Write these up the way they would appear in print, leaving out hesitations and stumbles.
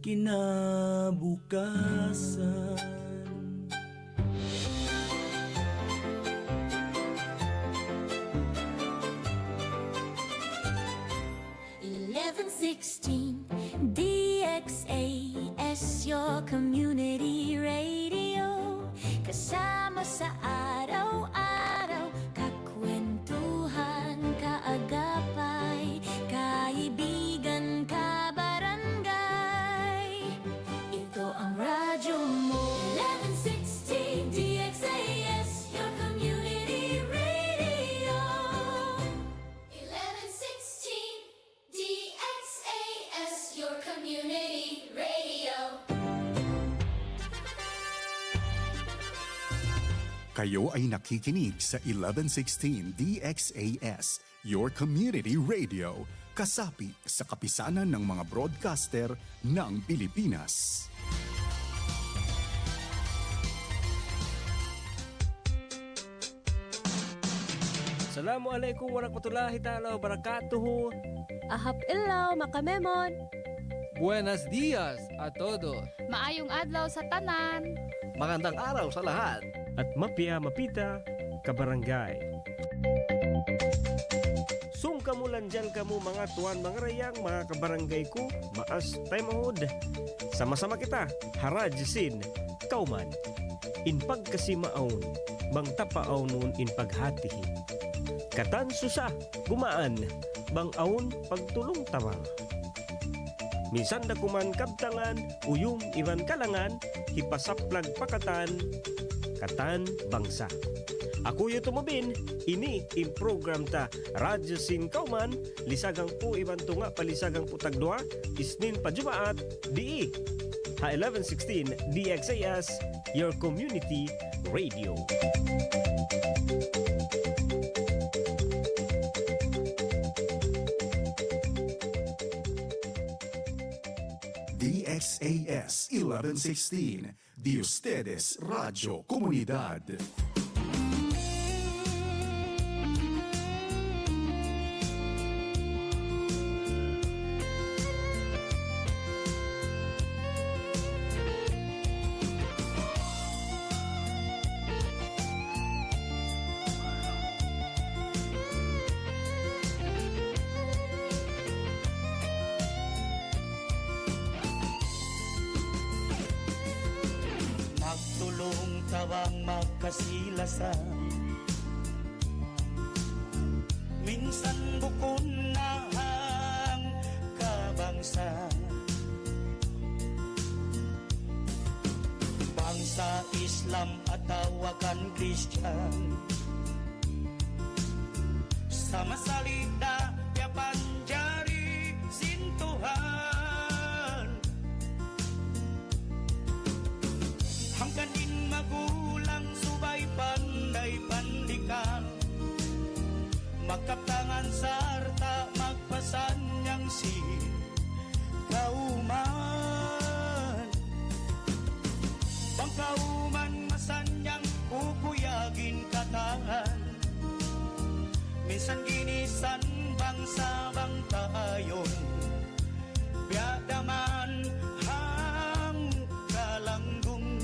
kinabukasan. 1116 DXAS, your community radio. Kasama sa araw-araw, kakwentuhan, kaagapay, kaibigan, kabarangay. Ito ang radyo mo. 1116 DXAS, your community radio. 1116 DXAS, your community radio. Kayo ay nakikinig sa 1116 DXAS, your community radio, kasapi sa kapisanan ng mga broadcaster ng Pilipinas. Assalamualaikum warahmatullahi ta'ala wabarakatuh. Ahap ilaw, makamemon. Buenos dias a todos. Maayong adlaw sa tanan. Magandang araw sa lahat. At mapia mapita kabarangay. Kamulan dyan kamo mga tuwan, mga rayang, mga kabarangay ko, maas tayo mahod. Sama-sama kita, harajsin, kauman. In pagkasimaon, bang tapaaw nun in paghatihi. Katan susa, gumaan, bang aun pagtulong tawang. Minsan da kuman kabtangan, uyum iban kalangan, hipasaplag pakatan, katan bangsa. Ako yung tumubin, ini in program ta Radyo Sin Kauman, lisagang po iban tunga palisagang po tagdua, isnin pa jumaat, di ha 1116 DXAS, your community radio. DXAS 1116, de ustedes Radio Comunidad. Tawang magkasilasan, minsan bukon na ang kabangsa. Bangsa Islam at tawagan Christian, sama salita yapan jari sintuhan. Hangganin magulang subay panday pandikan, magkaptangan sarta magpasan niyang si kauman. Bang kauman masanyang pupuyagin kataan, minsan ginisan bangsa bang tayon, biadaman hang kalanggung.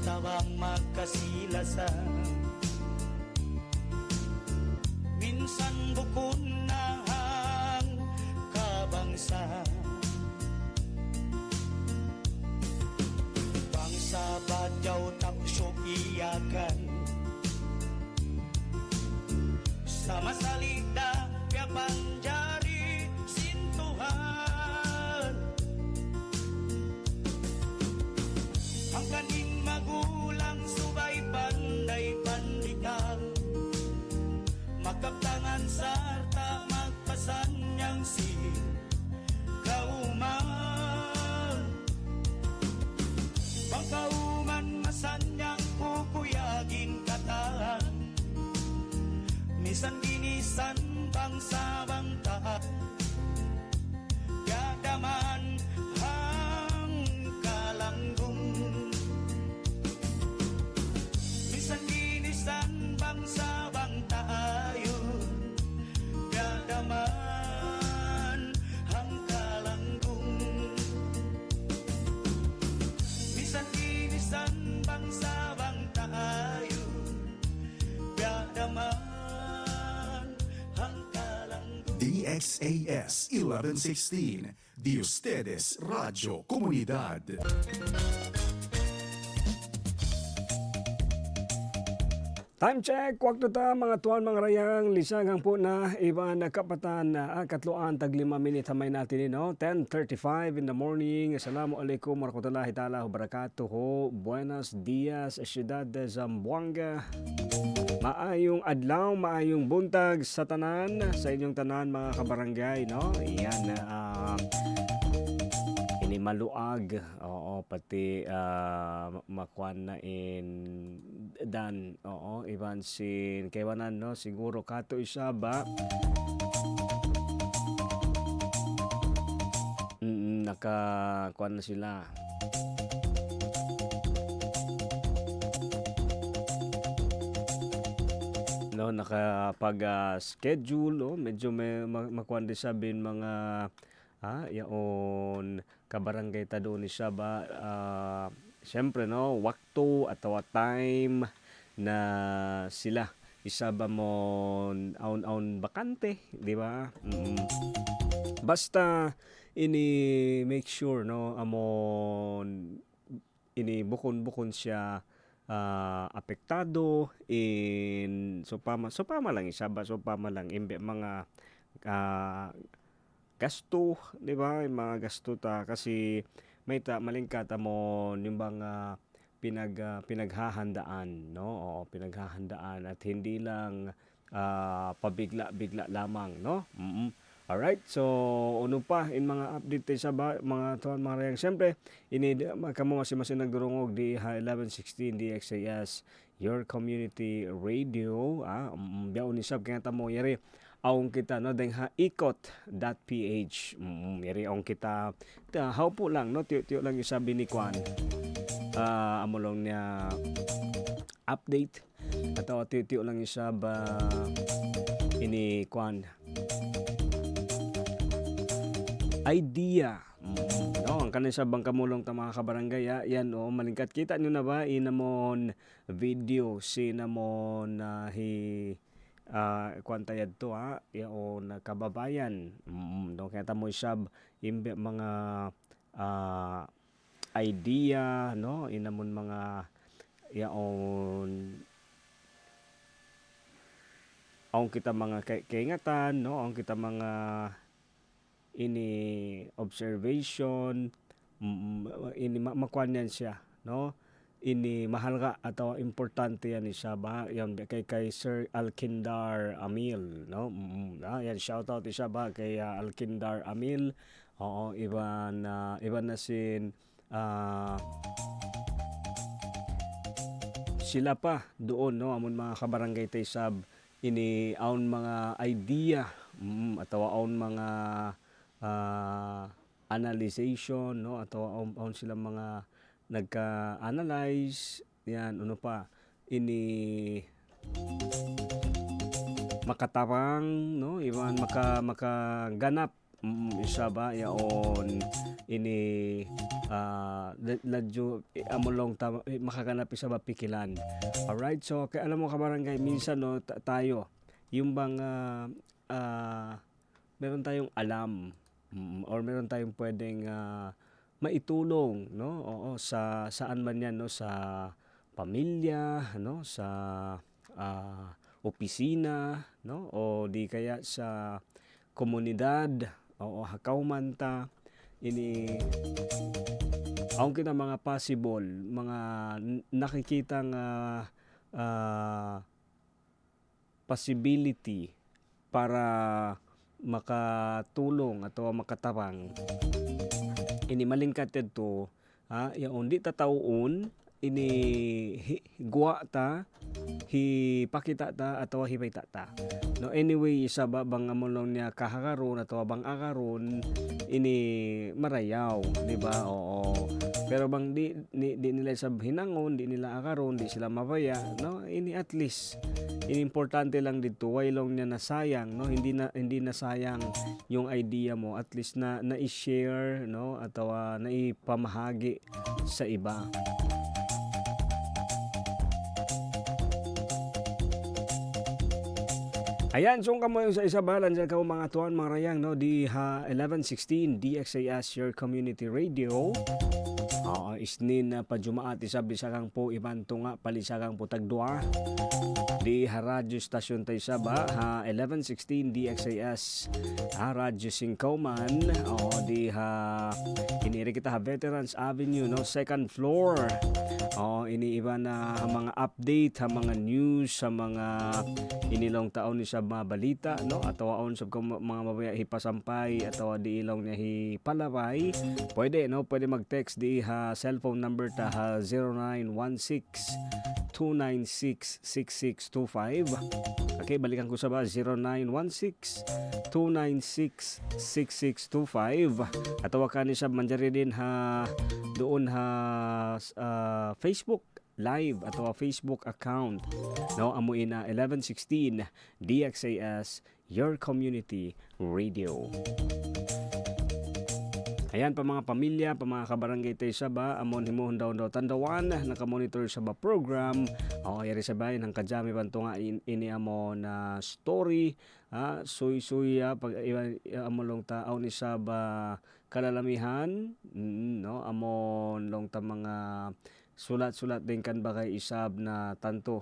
Tawang magkasilasan, minsan bukon na ang kabangsa. Bangsa badyaw taksyo iyakan, sama salita yapan jari sintuhan. Ang kaning magulang subay panday pandikan, magkaptangan sarta sabang ta gadaman hang kalanggong bisan ginisan bang sabang tayo gadaman hang kalanggong bisan ginisan bang sabang tayo gadaman hang kalanggong. DXAS 1116, Di Ustedes Radio Comunidad. Time check, wakto ta mga tuwan mga rayang lisagang po na iba na kapatan na katluan tag 5 minit hamay natin 10:35 in the morning. Assalamualaikum warahmatullahi taala wabarakatuh. Buenos dias, Ciudad de Zamboanga. Maayong adlaw, maayong buntag sa tanan, sa inyong tanan mga kabarangay, no? Iyan ini maluag, oo, pati makuan na in dan, oo, iban sin kaywanan, no, siguro kato isa ba nakakuan na sila. No, nakapag-schedule, medyo may makuan din sabihin mga yaon kabarangay ta doon ni siya ba syempre no wakto atau time na sila isa ba mo aun bakante, di ba? Basta ini make sure no amon ini bukon siya apektado in supama lang isa ba supama lang imbe mga gasto, di ba? Yung mga gasto ta kasi may malingkat mo yung mga pinaghahandaan, no? Oo, pinaghahandaan at hindi lang pabigla-bigla lamang, no? Alright, so ano pa in mga update sa mga tuwan mga rayang. Siyempre, kamo masin nagdurungog di 1116 DXAS, your community radio. Biyaw ni sab kaya tamo yari aong kita no deng ikot.ph. Yari aong kita how po lang no tiyo lang yung sabi ni Kwan. Amo lang niya update atau tiyo lang yung sab ini Kwan idea. No, ang kanin sa bangkamulong ta mga kabarangay, yan malingkat kita nyo na ba inamon video sinamon na kwantayad to yaon kababayan. No, kaya mo sab imbe mga idea no inamon mga yaon ang kita mga kaingatan no ang kita mga ini observation ini makuan yan siya no ini mahal ka atau importante yan siya ba yan kay Sir Alkindar Amil no yan shout out siya ba kay Alkindar Amil. Oo, iban na sin sila pa doon no amon mga kabarangay tay sab ini aun mga idea atau aun mga analyzation no atau aun sila mga nagka-analyze yan ano pa ini makatapang no iban makaganap isa ba yaon ini ladyo amulong makaganap isa ba pikilan. Alright, so kaya alam mo kabarangay minsan no tayo yung bang meron tayong alam or meron tayong pwedeng maitulong no saan man yan no sa pamilya no sa opisina no o di kaya sa komunidad o hakauman ta ini ang kita mga possible mga nakikitang possibility para makatulong atau makatabang ini malingkat to yaon di tatawon ini guwa ta hipakita ta atau hipay ta No, anyway, isa ba bang amon niya kahakaron at bang akaron ini marayaw, di ba? Oo. Pero bang di nila sab hinangon, di nila akaron, di sila mabaya, no? Ini at least ini importante lang dito, why long niya nasayang, no? Hindi na sayang yung idea mo, at least na i-share, no? At na ipamahagi sa iba. Ayan, so kamo yung sa isa balan sa kamo mga tuan mga rayang, no, di ha 1116 DXAS your community radio. Isnin na pajumaat isab bisakang po ibanto nga palisakang po tagdua. Di ha radyo stasyon tayo saba ha 1116 DXAS ha radyo Singkauman. Di ha iniri kita ha Veterans Avenue, no, second floor. Iniiba na mga update, ha mga news, sa mga inilong taon ni sa mga balita, no, atawaon sa mga mabaya hipasampay, atawa di ilong niya hipalabay. Pwede, no, pwede mag-text di ha cellphone number ta ha 0916-296-6625. Okay, balikan ko sa ba 0916-296-6625. Atawa ka ni sa manjari din ha doon ha Facebook live atau Facebook account, no, amuin na 1116 DXAS your community radio. Ayan pa mga pamilya, pa mga kabarangay tayo sa ba, amon himuhon daw tandawan, nakamonitor sa ba program, yari sa bayan, ang kadyami banto nga ini amon na story, suy pag amon long tao ni sa ba kalalamihan, no, amon long ta mga sulat-sulat din kan bagay isab na tanto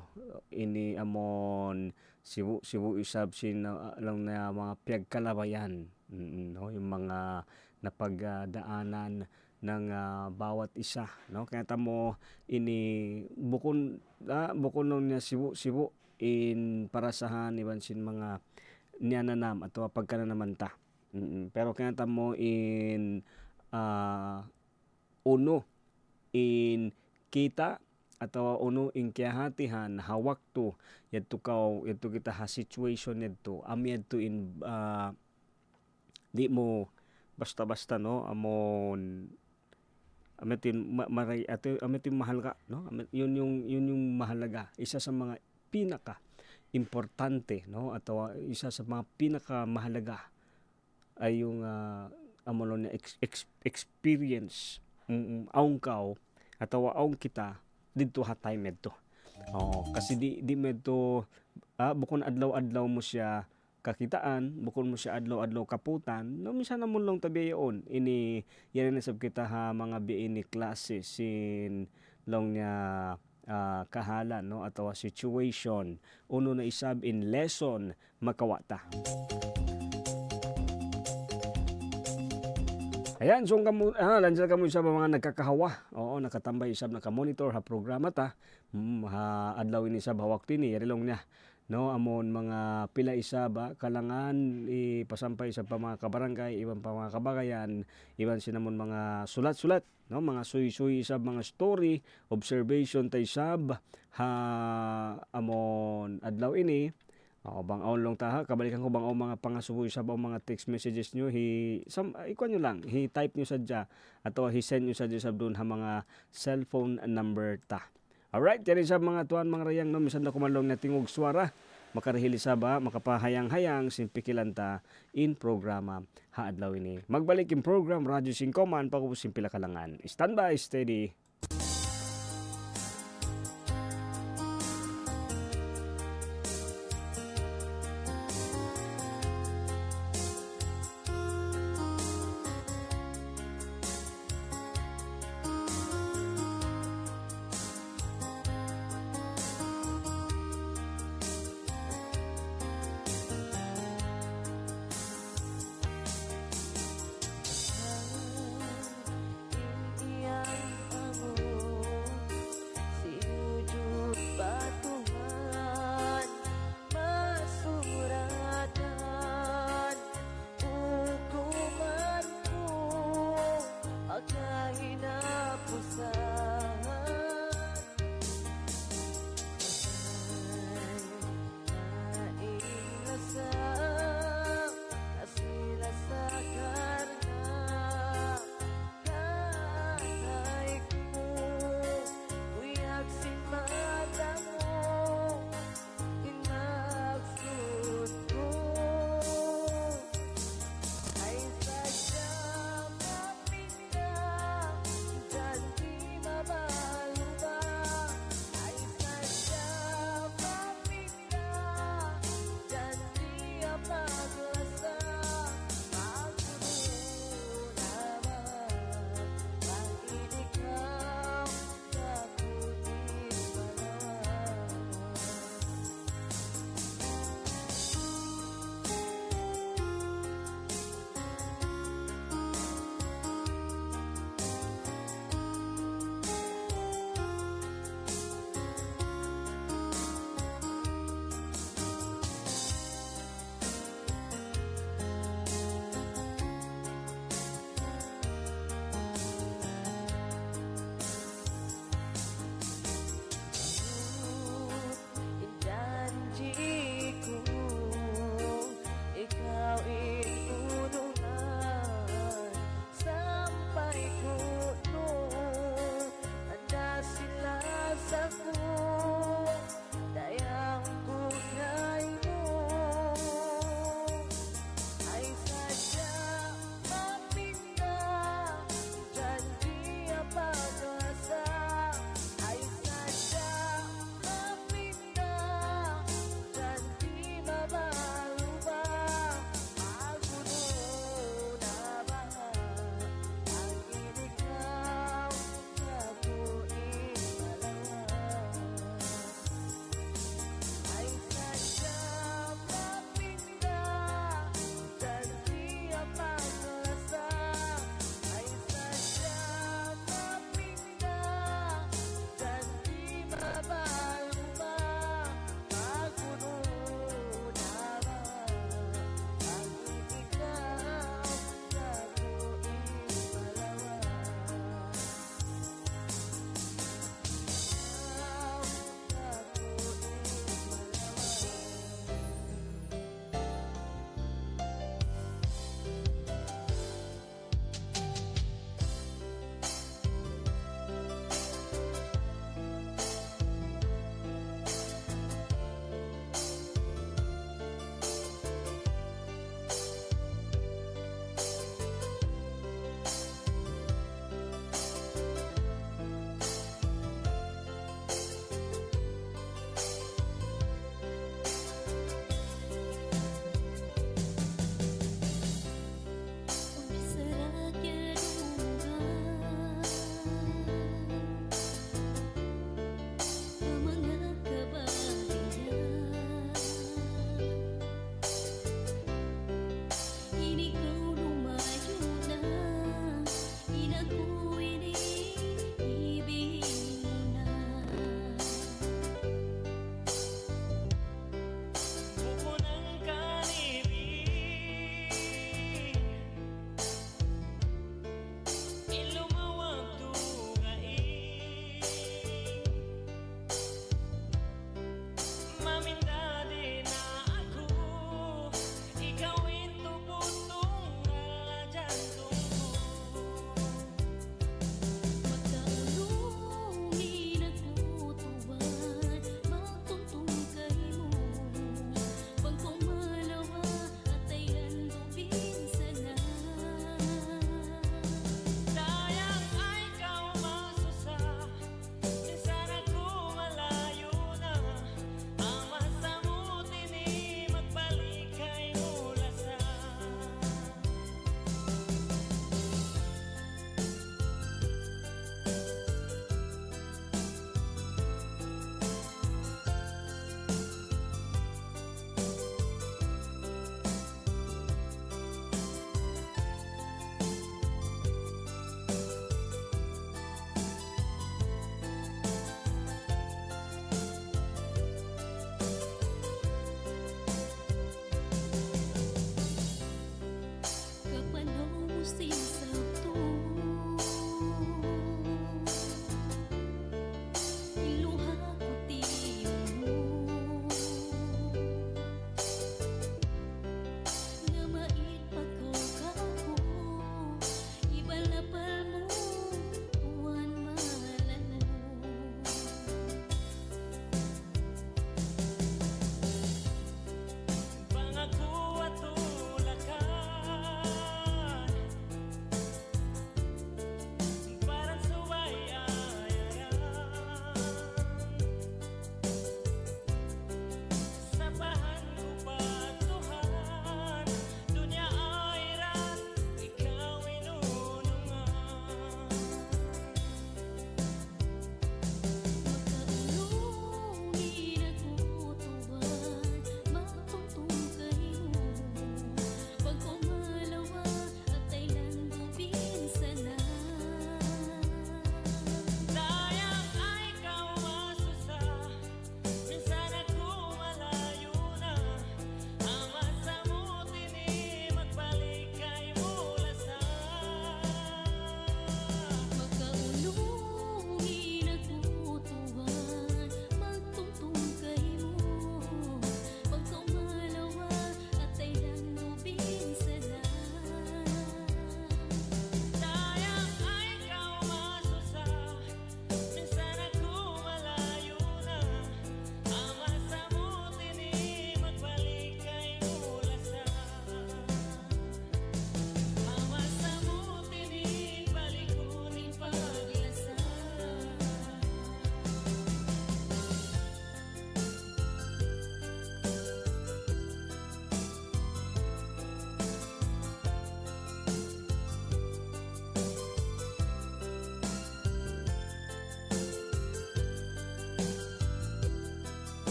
ini amon sibu isab sin lang na mga piyagkalabayan, no, yung mga napagdaanan ng bawat isa, no, kaya tamo ini bukon nung niya sibu in parasahan iban sin mga niyananam ato pagkananaman ta. Pero kaya tamo in uno in kita atau uno in kiyahatihan hawak to yadto kita ha situation yadto ami yadto in di mo basta-basta, no, amon amitin maray ato amitin mahalaga, no, yun yung mahalaga, isa sa mga pinaka importante, no, atau isa sa mga pinaka mahalaga ay yung amon na experience aung kao atau aung kita didto ha time medto. Kasi di medto bukon adlaw-adlaw mo siya kakitaan, bukon mo siya adlaw-adlaw kaputan, no, minsan namon lang tabi yon ini yan na sab kita ha mga biini klase sin long niya kahala, no, atau situation uno na isab in lesson makawata. Ayan, so lanjal kamo sa mga nagkakahawa. Nakatambay isab nakamonitor ha programa ta. Ha adlaw ini sab hawak tini yarilong niya. No, amon mga pila isa ba kalangan ipasampay sa mga kabarangay, iban pa mga kabagayan, iban sinamon mga sulat-sulat, no, mga suy-suy isab mga story, observation tay sab ha amon adlaw ini. Bang long taha kabalikan ko bang mga pangasuboy sa mga text messages nyo ikuan nyo lang type nyo sadya ato send nyo sadya sa doon ha mga cellphone number ta. Alright, yan sa mga tuan mga rayang, no, misan na kumalong na tingog swara makarahili sa ba makapahayang-hayang simpikilanta in programa ha adlaw ini. Magbalik in program Radyo Singkauman pagubos pila kalangan. Standby, steady. Yang amor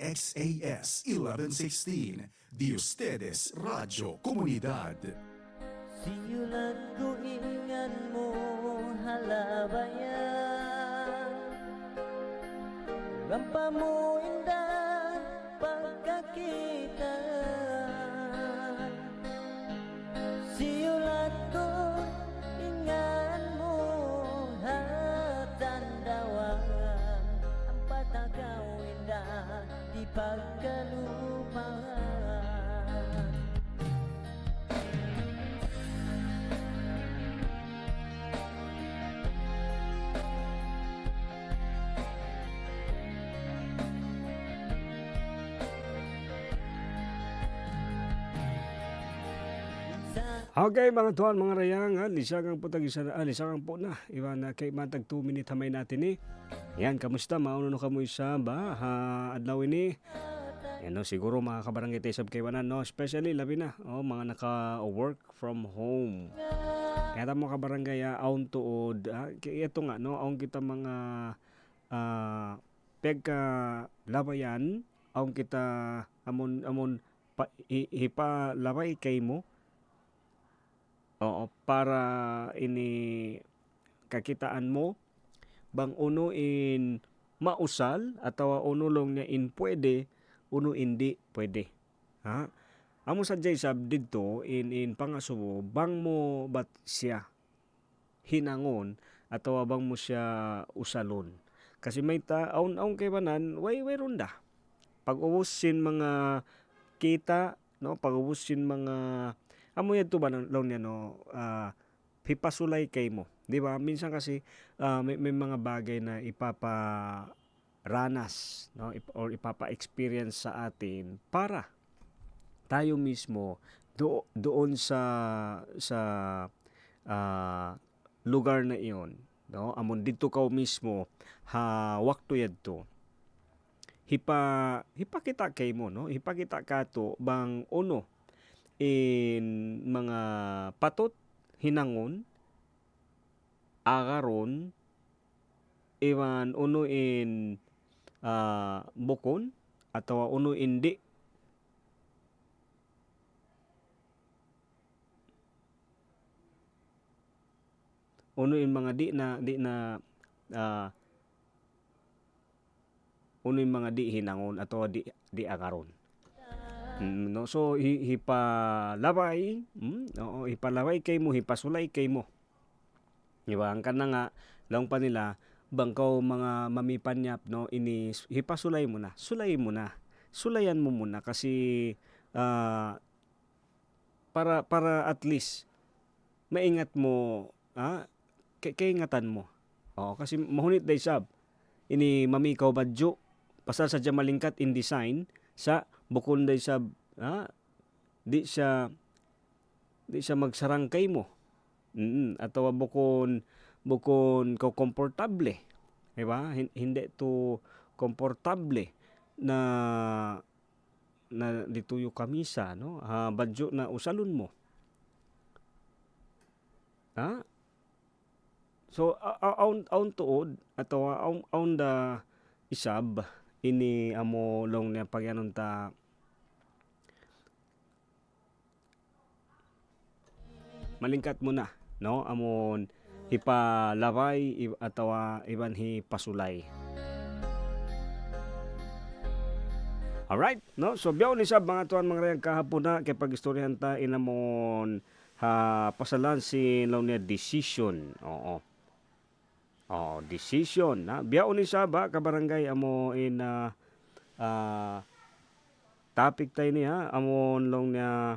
DXAS 1116, Di Ustedes Radio Comunidad. Siyulat ko ingan mo halabayan, rampa mo indah pagkakita. Siyulat ko ingan mo hatandawan, ang patakaw indah di pagkalupahan. Okay, mga tuwan, mga rayang, lisagang po lisagang po na. Iba na kay matag 2 minute hamay natin eh. Yan, kamusta? Mauno no kamoy sa ba? Adlaw ini. Yan no, siguro mga kabarangay tayo sab kay wanan, no? Especially, labi na, mga naka-work from home. Kaya tamo kabarangay, aon tuod. Ito nga, no? Aon kita mga pegka labayan, aon kita amon hipalabay kay mo. Oo, para ini kakitaan mo bang uno in mausal atawa uno long niya in pwede, uno hindi pwede. Ha? Amo sa sab didto in pangasubo bang mo bat siya hinangon atawa bang mo siya usalon. Kasi may aun kay banan way ronda. Pag-ubusin mga kita, no, pag-ubusin mga amo yadto ba lang niya, no, hipasulay kay mo, di ba? Minsan kasi may mga bagay na ipaparanas, no, or ipapa-experience sa atin para tayo mismo doon sa lugar na iyon, no, amon didto ka mismo wakto yadto hipakita kay mo, no, hipakita kato bang uno in mga patot, hinangon, agaron, iwan uno in bukon, atau uno indi. Uno in mga di na uno in mga di hinangon atau di agaron. No, so hipalaway, hipalaway kay mo, hipasulay kay mo. Diba? Ang kana nga lang pa nila bangkaw mga mamipanyap, no, ini hipasulay mo na. Sulay mo na. Sulayan mo muna kasi para at least maingat mo, kaingatan mo. Kasi mahunit day sab ini mamikaw badyo pasal sa malingkat in design sa bukon day sa di siya magsarangkay mo. Atau bukon ko komportable, di ba? Hindi to komportable na dituyo kamisa, no? Badyo na usalon mo. So aun tuod atau aun da isab ini amo long na pagyanon ta malingkat mo na, no, amon hipalaway atawa iban hipasulay. Alright, no, so biyaw ni sab mga tuan mga rayang kahapon na kay pagistoryahan ta inamon pasalan si long na decision. Decision na biyaw ni sab kabarangay amo in topic tayo niya amon long na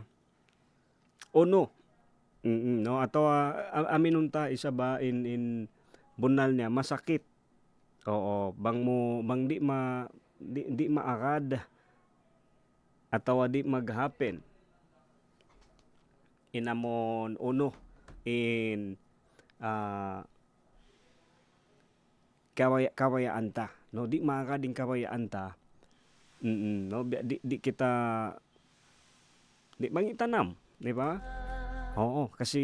uno, no, ato aminunta isa ba in bunal niya masakit, bang di maakad atawa di maghappen inamon uno in kawayaan ta, no, di makakading kawayaan ta, no, di kita di mangitanam, di ba? Kasi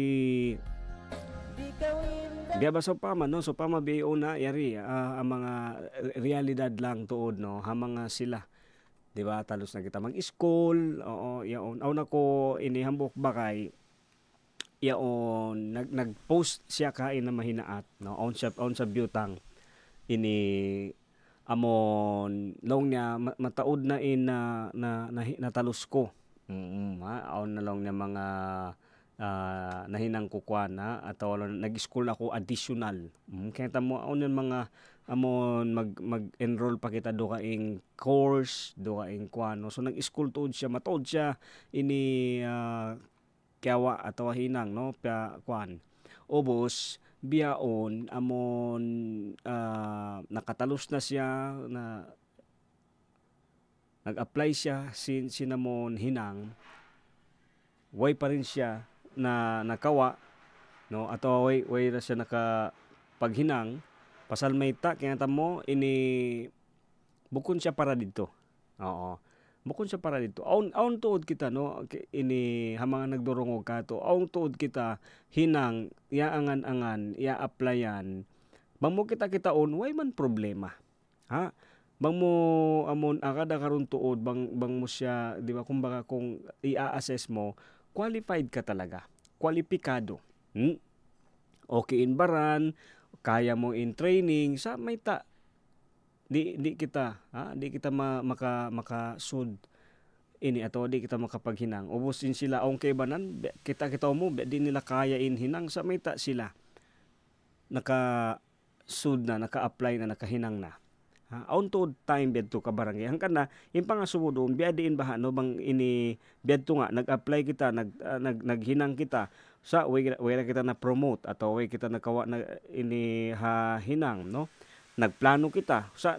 biya ba so pama biyo na yari ang mga realidad lang tuod, no, ha mga sila Di ba? Talos na kita mag-school. Oo, yaon. Aw na ko inihambok bakay. Yaon nag-post siya kain na mahinaat, no? On sa butang ini amon long niya mataod na natalos ko. Aon na long niya mga nahinang kukuan na atau nag-school ako additional. Kaya tamo aon yung mga amon mag-enroll pa kita do kaing course, do kaing kuan. So nag-school tuod siya, matuod siya ini kyawa atau hinang no pa kuan. Ubos biyaon amon nakatalos na siya na nag-apply siya sinamon hinang way pa rin siya na nakawa no ato way na siya naka paghinang pasal may ta kaya tamo ini bukon siya para dito. Oo. Bukon siya para dito. Aun tuod kita no ini hamang nagdurungog ka to. Aun tuod kita hinang ya angan-angan ya applyan. Bang mo kita way man problema. Ha? Bang mo amon akada karon tuod bang mo siya di ba kumbaga kung i-assess mo qualified ka talaga. Kwalipikado. Okay in baran, kaya mo in training sa may ta di kita makasud ini ato di kita makapaghinang ubos din sila okay banan kita mo di nila kaya in hinang sa may ta sila naka-sud na naka-apply na nakahinang na aun to time bedto ka barangay hangkan na impang sumudon biadiin baha no bang ini bedto nga nag-apply kita naghinang kita sa way kita na promote atau way kita nakawa na ini hinang no nagplano kita sa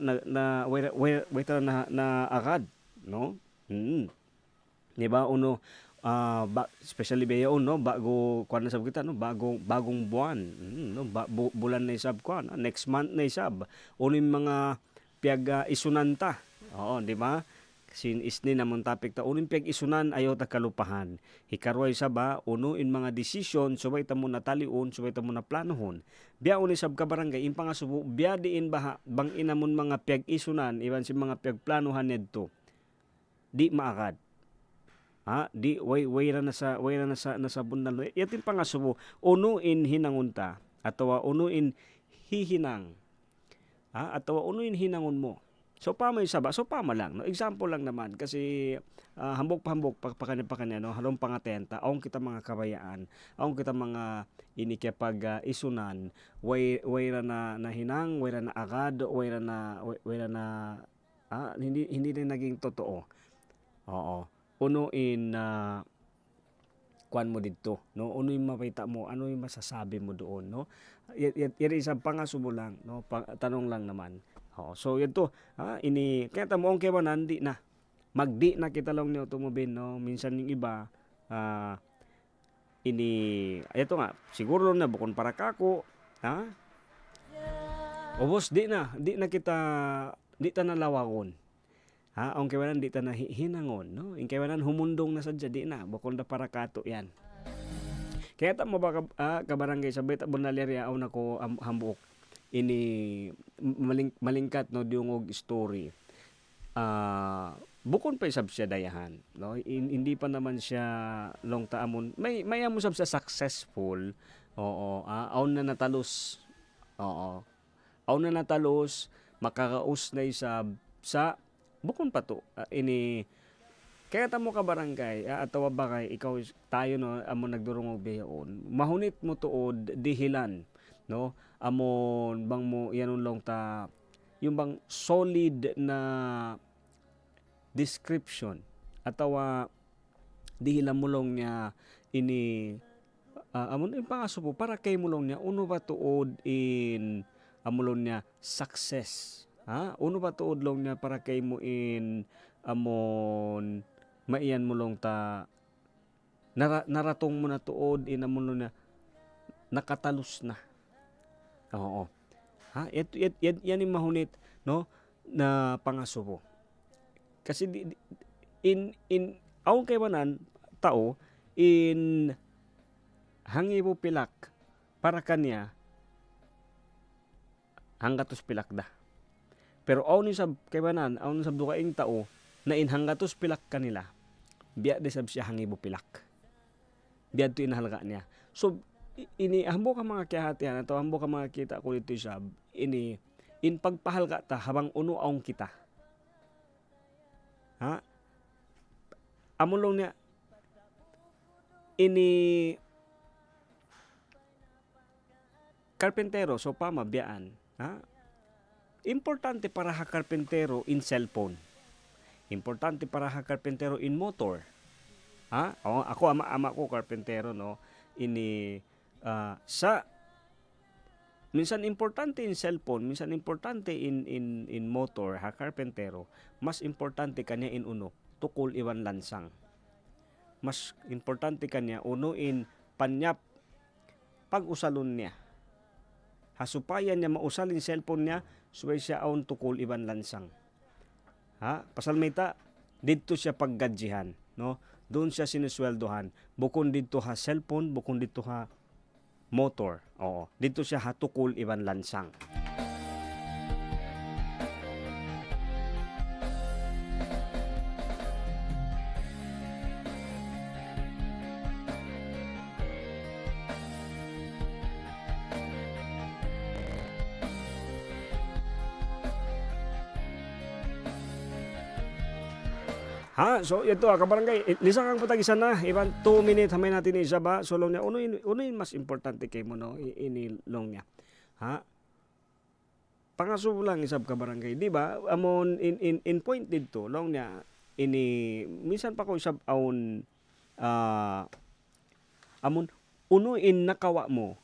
way na agad no di ba uno especially bayo no bago kuan na sab kita no bagong buwan no bulan na isab kuan next month na isab uno yung mga piag isunanta oo di ba sin isni namon topic ta uno piag isunan ayo ta kalupahan hikaroy saba uno in mga decision subay ta mo natalion subay ta mo na planohon biya uni sab ka barangay impang subo biya diin baha bang inamon mga piag isunan iban si mga piag planohan nedto di maakad di way na sa bundal yatin pangasubo uno in hinangunta atawa uno in hihinang atawa uno in hinangon mo so pamay saba so pama lang no example lang naman kasi hambok pakanya no halong pangatenta aong kita mga kabayaan aong kita mga ini kapag isunan way na hinang way na agad way na hindi na naging totoo oo uno in kuan mo dito no uno yung mapita mo ano yung masasabi mo doon no yan isang pangasubo lang no tanong lang naman so ito ini kaya tamo ang kewa nandi na magdi na kita lang ni automobile no minsan yung iba ini ito nga siguro na bukon para kako ubos di na kita di ta nalawagon ang kewanan di ta na hinangon no ang kewanan humundong na sadya di na bukon da para kato yan kaya tamo ba kabarangay sa beta bunalaria aw nako hambok ini malingkat no diungog story bukon pa isab siya dayahan no hindi pa naman siya long taamon may amo sab sa successful aon na natalos aon na natalos makakaus na isab sa bukon pa to ini kaya tamo ka barangay atawa bakay ikaw tayo no amo nagdurungog beyon mahunit mo tuod dihilan no amon bang mo yanon long ta yung bang solid na description atawa dihilan mo long niya ini amon yung pangasupo para kay mo long niya uno ba tuod in amulon niya success uno ba tuod long niya para kay mo in amon maiyan mo long ta naratong mo na tuod in amon niya nakatalos na oo yan yung mahunit no na pangasubo kasi in aw kay manan tao in hangibo pilak para kanya hanggatos pilak da pero aw ni sab kay manan aw ni sab dukaing tao na inhanggatos pilak kanila, biya de sab siya hangibo pilak. Biya to inahalga niya. So, ini hambo ka mga kihatihan, ato hambo ka mga kita ko dito sab, ini, in pagpahalga ta, habang uno aong kita. Ha? Amulong niya, ini, karpentero, so pamabiyaan, ha? Importante para ha karpentero in cellphone. Importante para ha karpentero in motor. Ha? O, ako ama ko karpentero, no. Ini sa minsan importante in cellphone, minsan importante in motor ha karpentero. Mas importante kanya in uno, tukol iwan lansang. Mas importante kanya uno in panyap pag-usalon niya. Hasupayan niya mausalin cellphone niya, suway siya aon tukol iban lansang. Ha? Pasal may ta, dito siya paggadjihan, no? Doon siya sinusweldohan. Bukon dito ha cellphone, bukon dito ha motor. Oo. Dito siya ha tukol iban lansang. Ha, so ito kabarangay, lisang ang patagisan na, iban 2 minutes hamay natin isa ba, so long niya, uno yung mas importante kay mo, no, inilong niya. Ha? Pangaso lang isab kabarangay, di ba? Amon, in point dito, long niya, minsan pa ko isab aon, amon, uno in nakawa mo,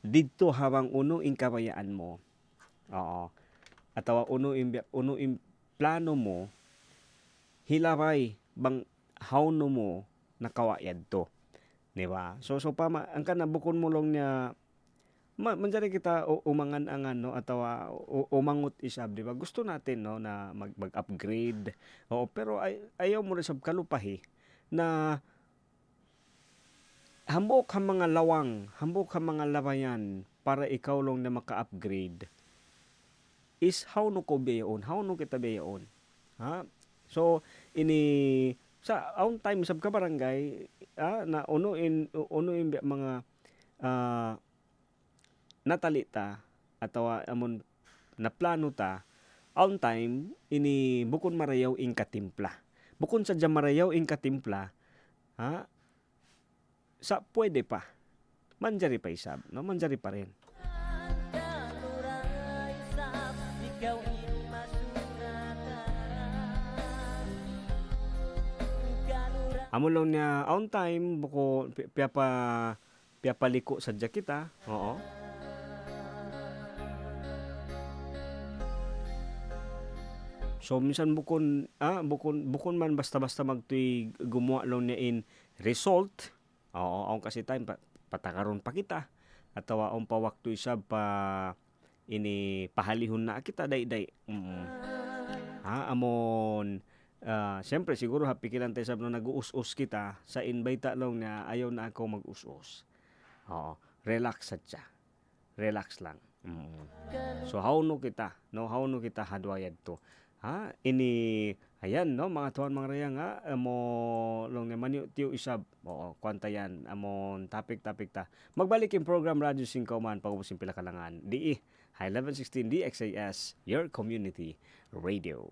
dito habang uno in kabayaan mo. Oo. Atawa uno in plano mo, hilabay bang hawno mo nakawayad to. Di ba? So ang kanabukon mo lang niya, manjari kita umangan-angan, no, atawa umangot isab, di ba? Gusto natin, no, na mag-upgrade. Oo, pero ayaw mo rin sab kalupahi na hambok ka mga lawang, hambok ka mga labayan para ikaw lang na maka-upgrade. Is how no ko bayon, how no kita bayon. Ha? So sa own time sab ka barangay, na uno in mga natalita atawa amon na plano ta own time bukon marayaw ing katimpla. Bukon sa marayaw ing katimpla, ha? Sa pwede pa. Manjari pa isab, no? Manjari pa rin. Amulong niya on time buko piapaliko sadya kita. Oo. So minsan bukon man basta-basta magtuy gumawa lang niya in result. Oo, aon kasi time patakaron pa kita. Atawa on pawaktoy sab pa pahalihon na kita day. Amon siyempre siguro hapikilan tayo sab no nag-uus-us kita sa invita lang na ayaw na ako mag-us-us. Oo, relax sadya. Relax lang. So how no kita hadwayad to. Ha, ayan, no, mga tuwan mga rayang, mo long naman tiyo isab. Oo, kwanta yan, amon topic ta. Magbalik yung program Radyo 5 man pag-ubusin pila kalangan. High 1116 DXAS, your community radio.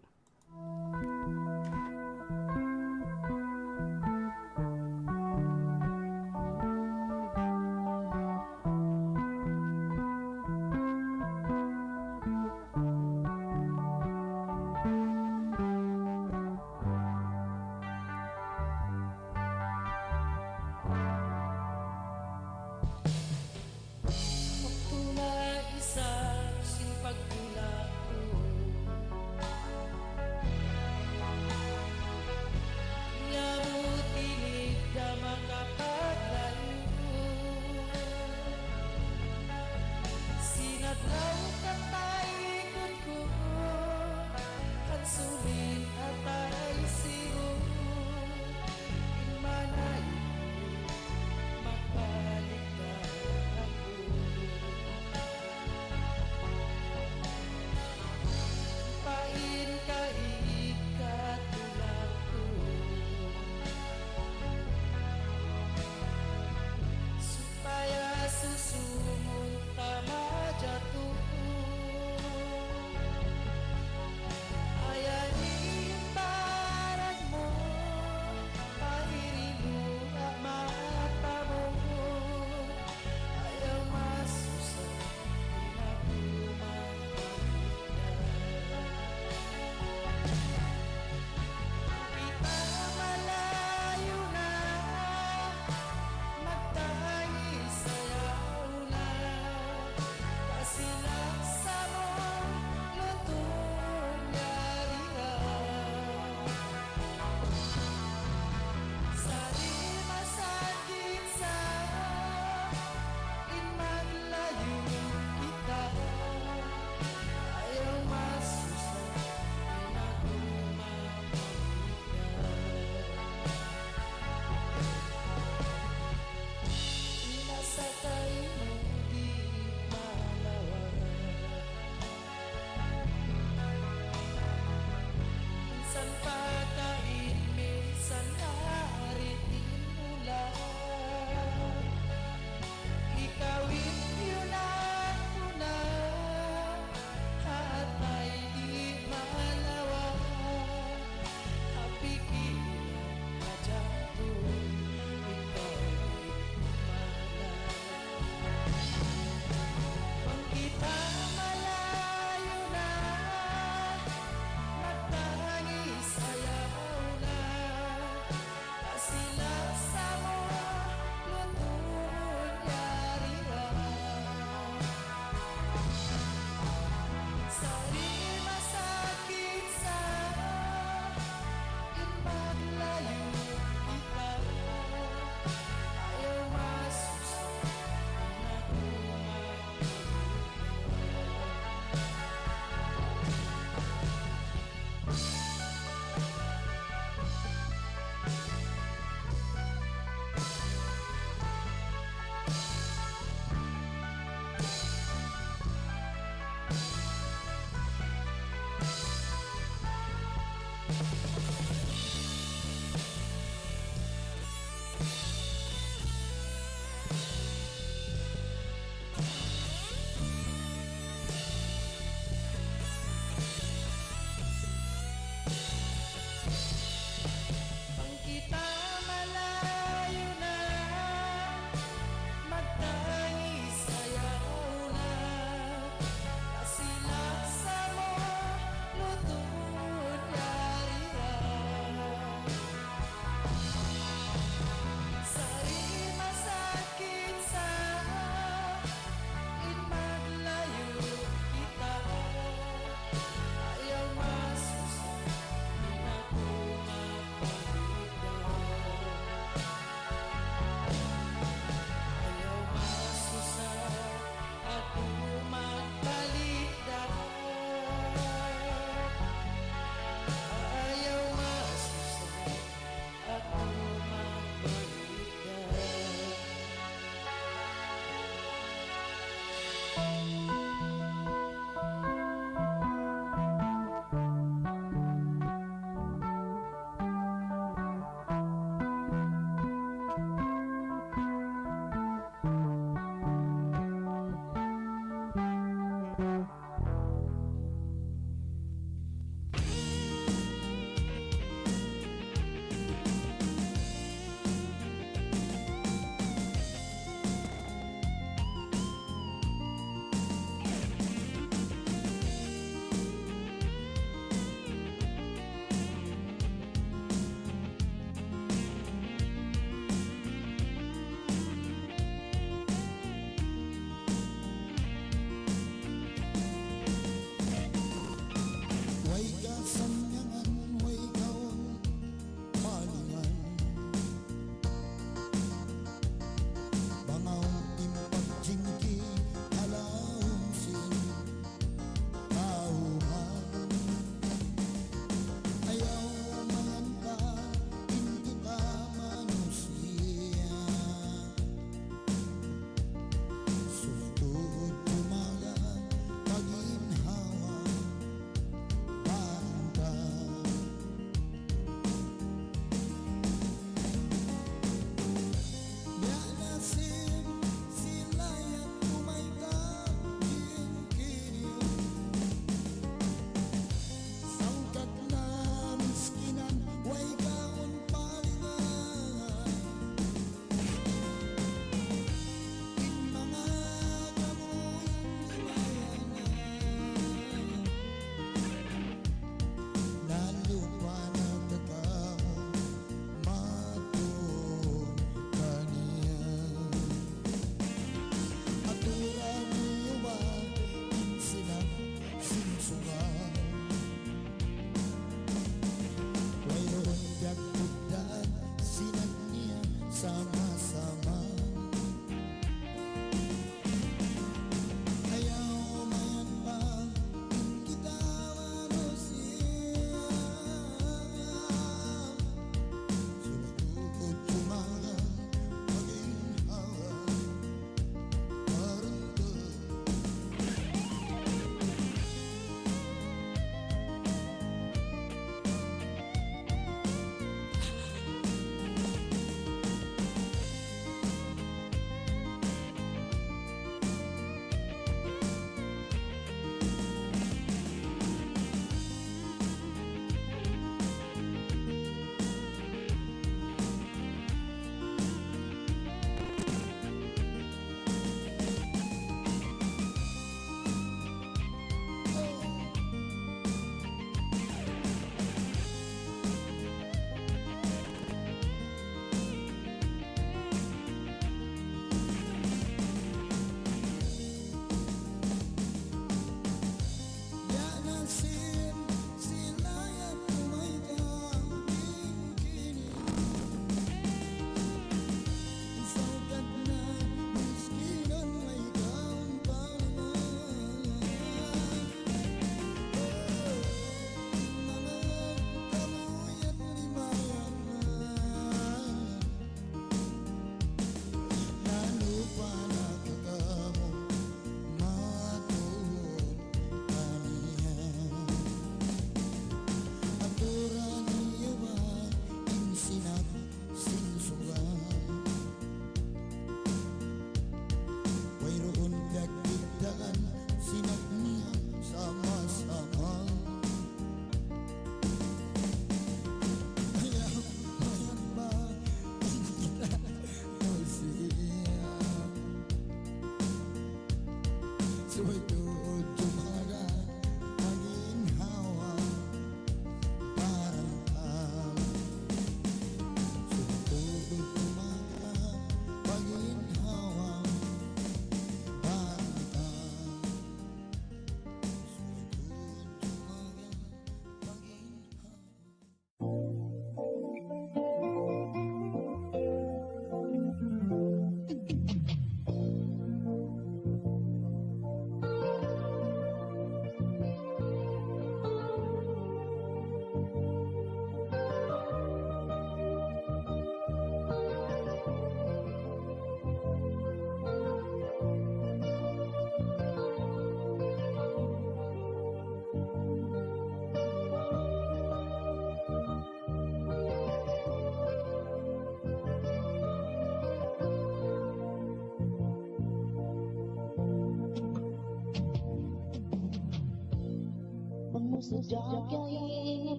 Musadya kay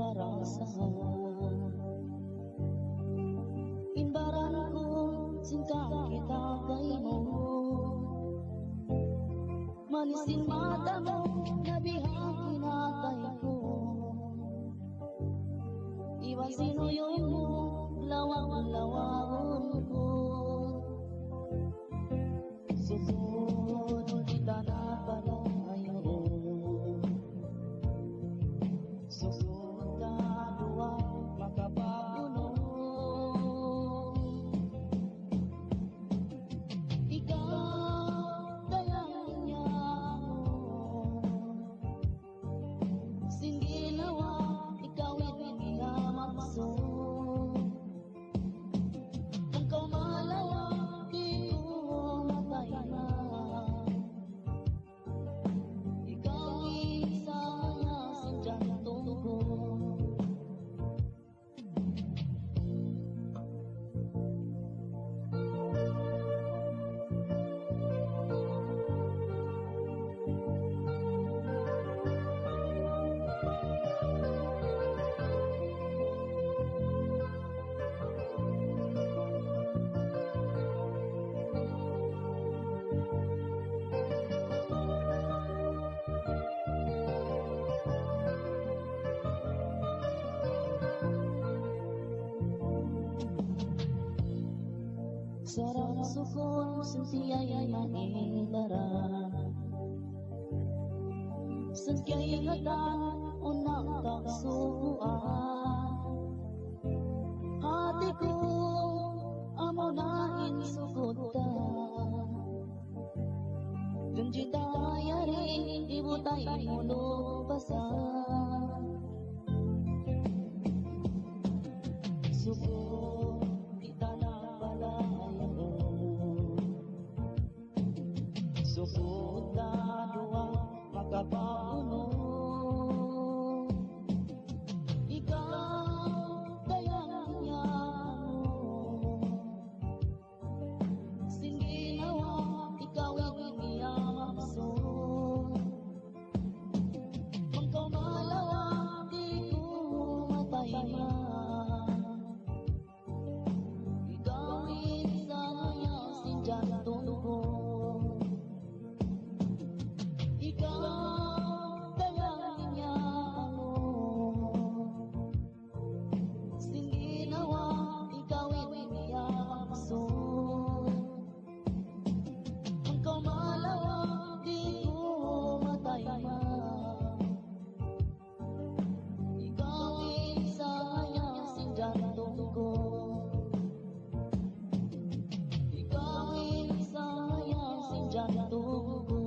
parasaan Imbaran ko singkang kita kay mo Manisin mata mo nabihang kinatay ko Iwasin uyong mo lawang-lawang ko Sugod kita na palayo Sugod ka duwa makapaguno Ikaw dayang niya Singginawa ikaw niya makso Kung kamalawa di ko matay na Ikaw isa niya sindyang tugo Sarang sukon sentiyay mailaran Sentiyay ngatan unang kaksukuan Hati ko amo na insukot ka Janji tayari ibutay mulo pasan Sukot kita na palayo Sukot na duwa makapauno Ikaw dayang niya Singginawa ikaw niya makso Magkamalawa di ko matay na Ikaw isa niya sindyang tugo Ikaw dayang niya Singginawa ikaw niya makso Ang kamalawa di ko matay na Ikaw isa niya sindyang tugo Ikaw isa niya sindyang tugo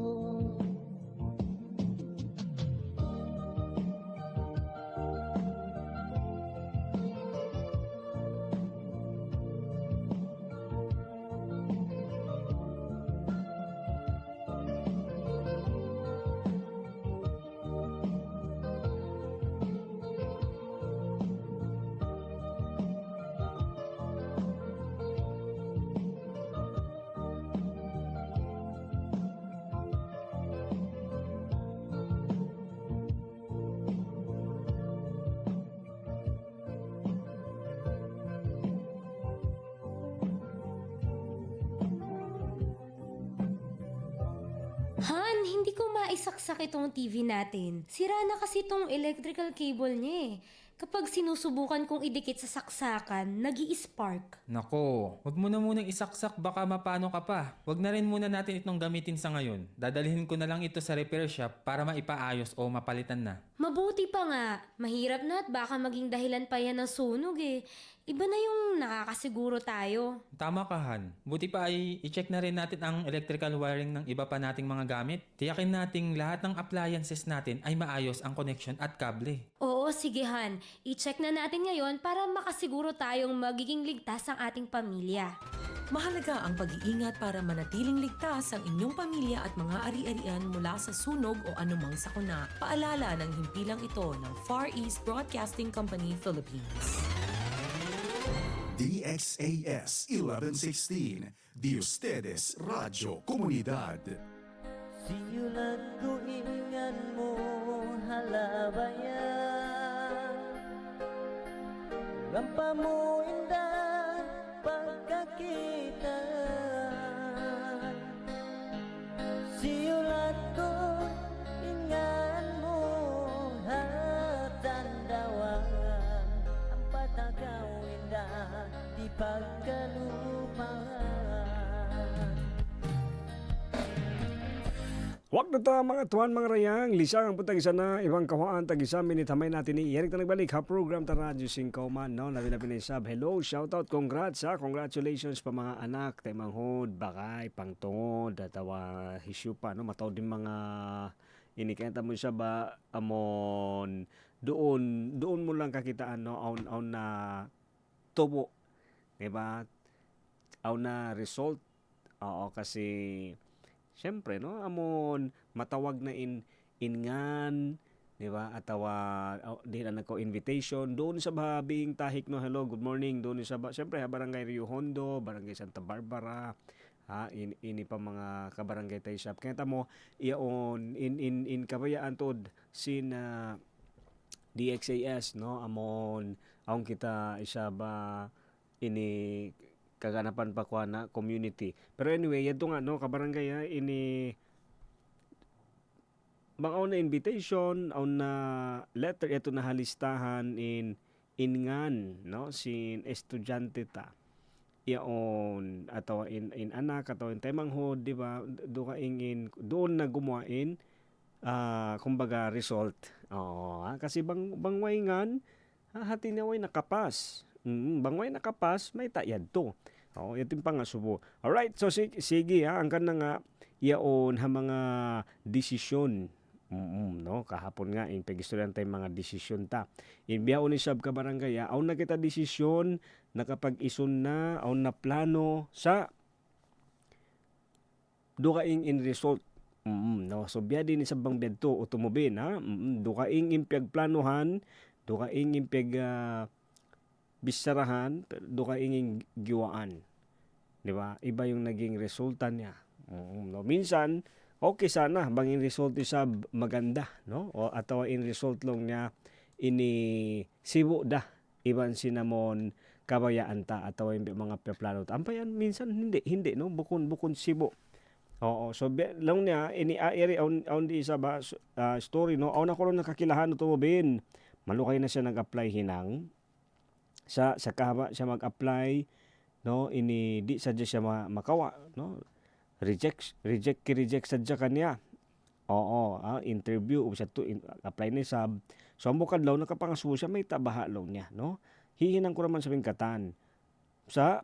Han, hindi ko maisaksak itong TV natin. Sira na kasi itong electrical cable niya eh. Kapag sinusubukan kong idikit sa saksakan, nag-i-spark. Nako, wag mo na munang isaksak baka mapano ka pa. Wag na rin muna natin itong gamitin sa ngayon. Dadalhin ko na lang ito sa repair shop para maipaayos o mapalitan na. Mabuti pa nga. Mahirap na at baka maging dahilan pa yan ng sunog eh. Iba na yung nakakasiguro tayo. Tama ka, Han. Buti pa ay i-check na rin natin ang electrical wiring ng iba pa nating mga gamit. Tiyakin nating lahat ng appliances natin ay maayos ang connection at kable. Oo, sige Han. I-check na natin ngayon para makasiguro tayong magiging ligtas ang ating pamilya. Mahalaga ang pag-iingat para manatiling ligtas ang inyong pamilya at mga ari-arian mula sa sunog o anumang sakuna. Paalala ng himpilang ito ng Far East Broadcasting Company, Philippines. DXAS 1116, de ustedes Radio Comunidad. Siulan ko ingan mo halabayan. Rampa mo indah pagkakita, siulat ko ingan mo hatandawan. Ang patakaw indah di pagkalupahan. Wag na ta mga tuwan mga rayang, lisang ang putang isa na ibang kawaan tag-isa minithamay natin ni Eric na nagbalik ha program ta Radyo 5 man no labi na pinisab. Hello, shout out, congrats ha, congratulations pa mga anak tay manghod, bakay, pangtungod, atawa hisyupa no mataw din mga inikenta mo siya ba amon doon mo lang kakitaan no on na tubo, diba? Aw na result. Oo, kasi siyempre, no, amon matawag na ingan, di ba? Atawa di na nako invitation doon sa babing tahik no. Hello, good morning. Doon sa siyempre Barangay Rio Hondo, Barangay Santa Barbara. Ha, ini pa mga kabarangay tayo shop. Kaya mo iyon in kabayaan tod sin DXAS no amon aong kita isa ba ini kaganapan pa kwa na community. Pero anyway, yato nga no kabarangay ha, ini mga na invitation on na letter ito na halistahan ingan no sin estudyante ta. Iyon atawa in anak atawa in temanghod, di ba? Doon na gumain kumbaga result. Kasi bangway ngan hati na way nakapas. Bangway nakapas may tayad to. Yatin pa nga subo. Alright, so sige ha, ang kanang nga yaon ha mga desisyon. No, kahapon nga in pagistoryan tay mga desisyon ta. Inbiyaon ni sab ka barangay, aw na kita desisyon nakapag-ison na aw na plano sa dukaing in result. No, so biya din sa bang bedto automobile ha. Dukaing impyag planuhan, dukaing impyag bisarahan, dukaing giwaan. Di ba? Iba yung naging resulta niya. No, minsan okay sana bangin result isa maganda no o atawa in result long niya ini sibo da iban sinamon kabayaan ta atawa yung mga plano ta ampayan minsan hindi no bukon sibo. So long niya ini area on di isa ba story no aw na ko nakakilahan to bin malukay na siya nag-apply hinang sa kahaba siya mag-apply no ini di sadya siya makawa no reject sadya kanya. Interview siya to apply ni sab. So ang bukad law nakapangasuo siya may tabaha law niya no. Hihinang ko naman sa pingkatan sa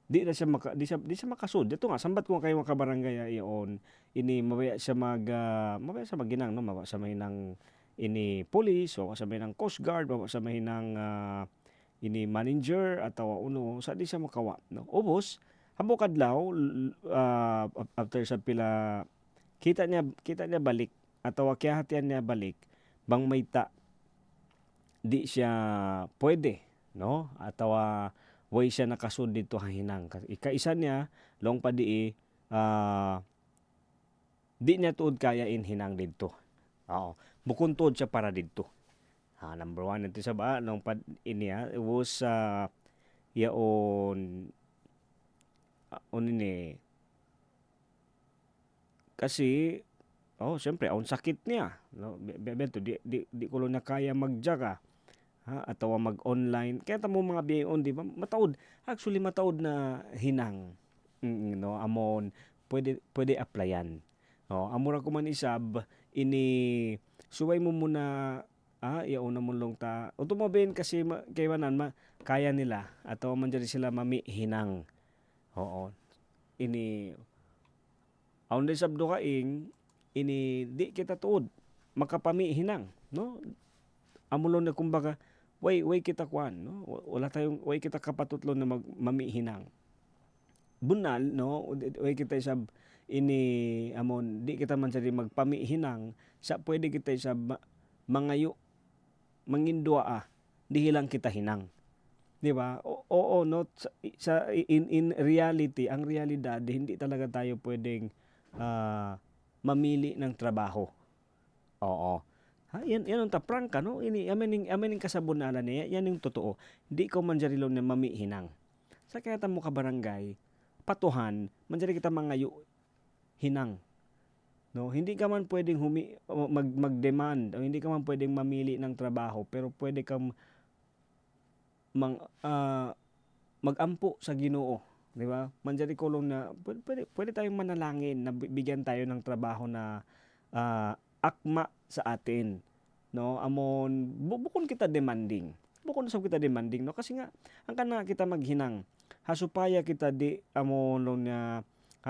di siya makasud. Dito nga sambat ko kayo mga kabarangay iyon ini mabaya siya maginang no mabaya sa mahinang ini police o sa mahinang coast guard mabaya sa mahinang ini manager atawa uno sa di siya makawa no ubos habo kadlaw after sa pila kita niya balik atawa kihatian niya balik bang mayta di siya pwede no atawa way siya nakasud dito hahinang ikaisa niya long pa di di niya tuod kaya hinang dito bukon tuod siya para dito. Number one ito sa ba nung it was yaon ini kasi siyempre on sakit niya no bento di ko na kaya magjaga atawa mag-online kaya tamo mga biyon di ba mataod na hinang no amon pwede applyan amura ko man isab ini suway mo muna iyauna mo long ta automobile kasi kaywanan kaya nila at man dyan sila mamihinang ini aun din sabdo kaing ini di kita tuod makapamihinang no amulon na kumbaga way kita kuan no wala tayong way kita kapatutlon na mamihinang bunal no way kita sab ini amon di kita man sa magpamihinang sa pwede kita sa mangayo mangindua di hilang kita hinang. Di ba? No sa in reality, ang realidad hindi talaga tayo pwedeng mamili ng trabaho. Oo. Yan ang taprank ka, no? Amining kasabunalan niya, yan yung totoo. Di ko manjarilo na mamihinang. Sa kaya mo ka barangay, patuhan, manjari kita mangayo hinang. No, hindi ka man pwedeng mag-demand, o hindi ka man pwedeng mamili ng trabaho, pero pwede kang mag-ampo sa Ginoo, di ba? Manjari kulong na pwede tayong manalangin na bigyan tayo ng trabaho na akma sa atin, no? Amon bukon kita demanding. Bukon sa kita demanding, no? Kasi nga ang kana kita maghinang, hasupaya kita di amon long na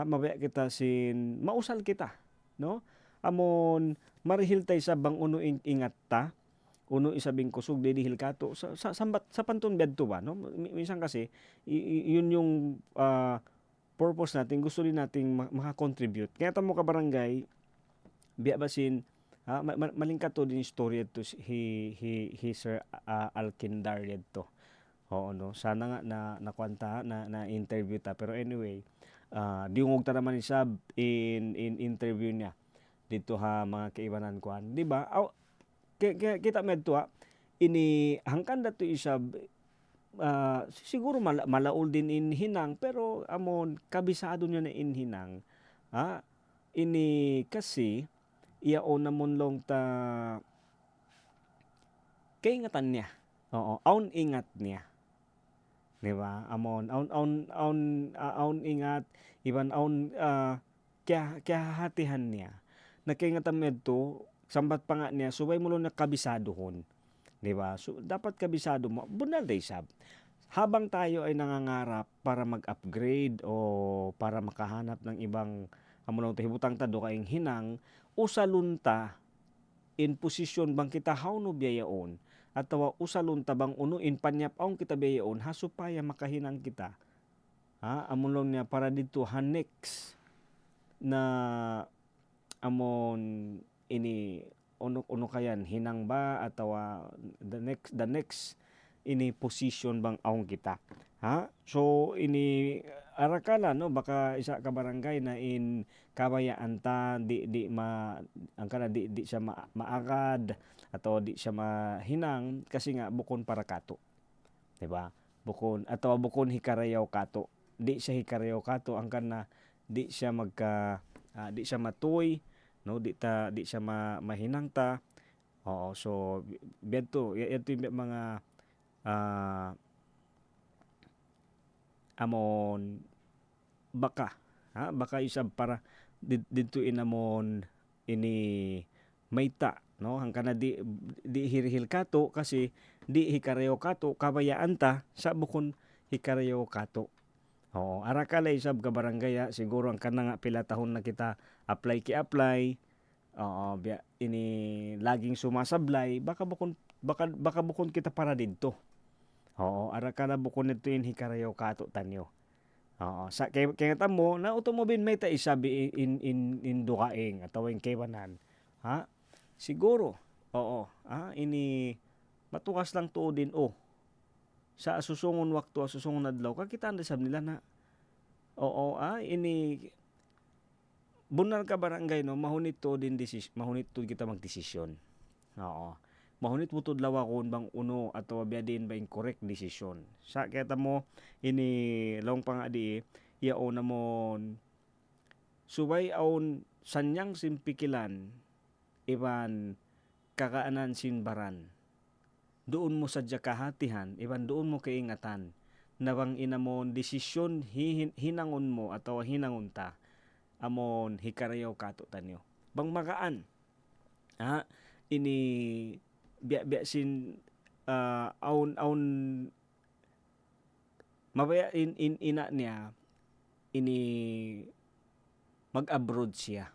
mabaya kita sin mausal kita, no? Amon marihil tay sa bang uno ingat ta, uno isabing kusog didihil kato sa sambat sa pantun bedto ba, no? Minsan kasi yun yung purpose natin, gusto din nating maka-contribute. Kaya tamo ka barangay biya basin malingkat to din istorya to he Sir Alkindar to. Oo, no. Sana nga na nakwanta na interview ta, pero anyway, diungog ta naman isab in interview niya dito mga kaibanan kuan, di ba? Kita medto ini hangkan dato isab siguro malaul din in hinang, pero amon kabisado niya na in hinang. Ini kasi iao namon long ta kaingatan niya. Oo, aun ingat niya. Di ba? Amon aun ingat, iban aun kaya hatihan niya. Nakaingatan medto sambat pa nga niya, subay mo lang na kabisadohon. Di ba? So, dapat kabisado mo. Bunal day sab. Habang tayo ay nangangarap para mag-upgrade o para makahanap ng ibang amulong tahibutang tado kaing hinang, usalunta in posisyon bang kita hawno biyayaon at tawa usalunta bang uno in panyap aong kita biyayaon hasupaya makahinang kita. Amulong niya para dito next na amon ini uno kayan hinang ba atawa the next ini position bang aong kita. So ini arakala, no, baka isa ka barangay na in kabayaan ta di siya maagad atau di siya mahinang kasi nga bukon para kato. Di ba? Bukon hikarayaw kato. Di siya hikarayaw kato ang kana di siya di siya matuy, no, di siya mahinang ta. Oo, so beto ito yung mga amon baka isab para dito inamon ini mayta, no, hangkana di hirihil kato kasi di hikarayo kato kabayaan ta sa bukon hikarayo kato. Oo, arakala isab ka barangay siguro ang kana nga pila tahon na kita apply. Oo, ini laging sumasablay baka bukon kita para didto. Oo, arakala bukon nito in hikarayo kato tanyo. Oo, sa kaya tamo na automobile may ta isabi in dukaing ataw in kaywanan. Siguro. Oo, ini matukas lang tuod din sa asusungon wakto asusungon adlaw kakitaan sab nila na ini bunal ka barangay, no, mahunit to kita magdesisyon. Oo. Mahunit mo tudlaw akon bang uno ato biya din ba yung correct decision. Sa kaya mo ini long pa nga di iao namon subay aon sanyang simpikilan iban kakaanan sinbaran. Doon mo sadya kahatihan, iban doon mo kaingatan na bang inamon desisyon hinangon mo atau hinangon ta amon hikarayaw kato tanyo. Bang magaan. Ini biya sin aun mabaya in ina niya ini mag-abroad siya.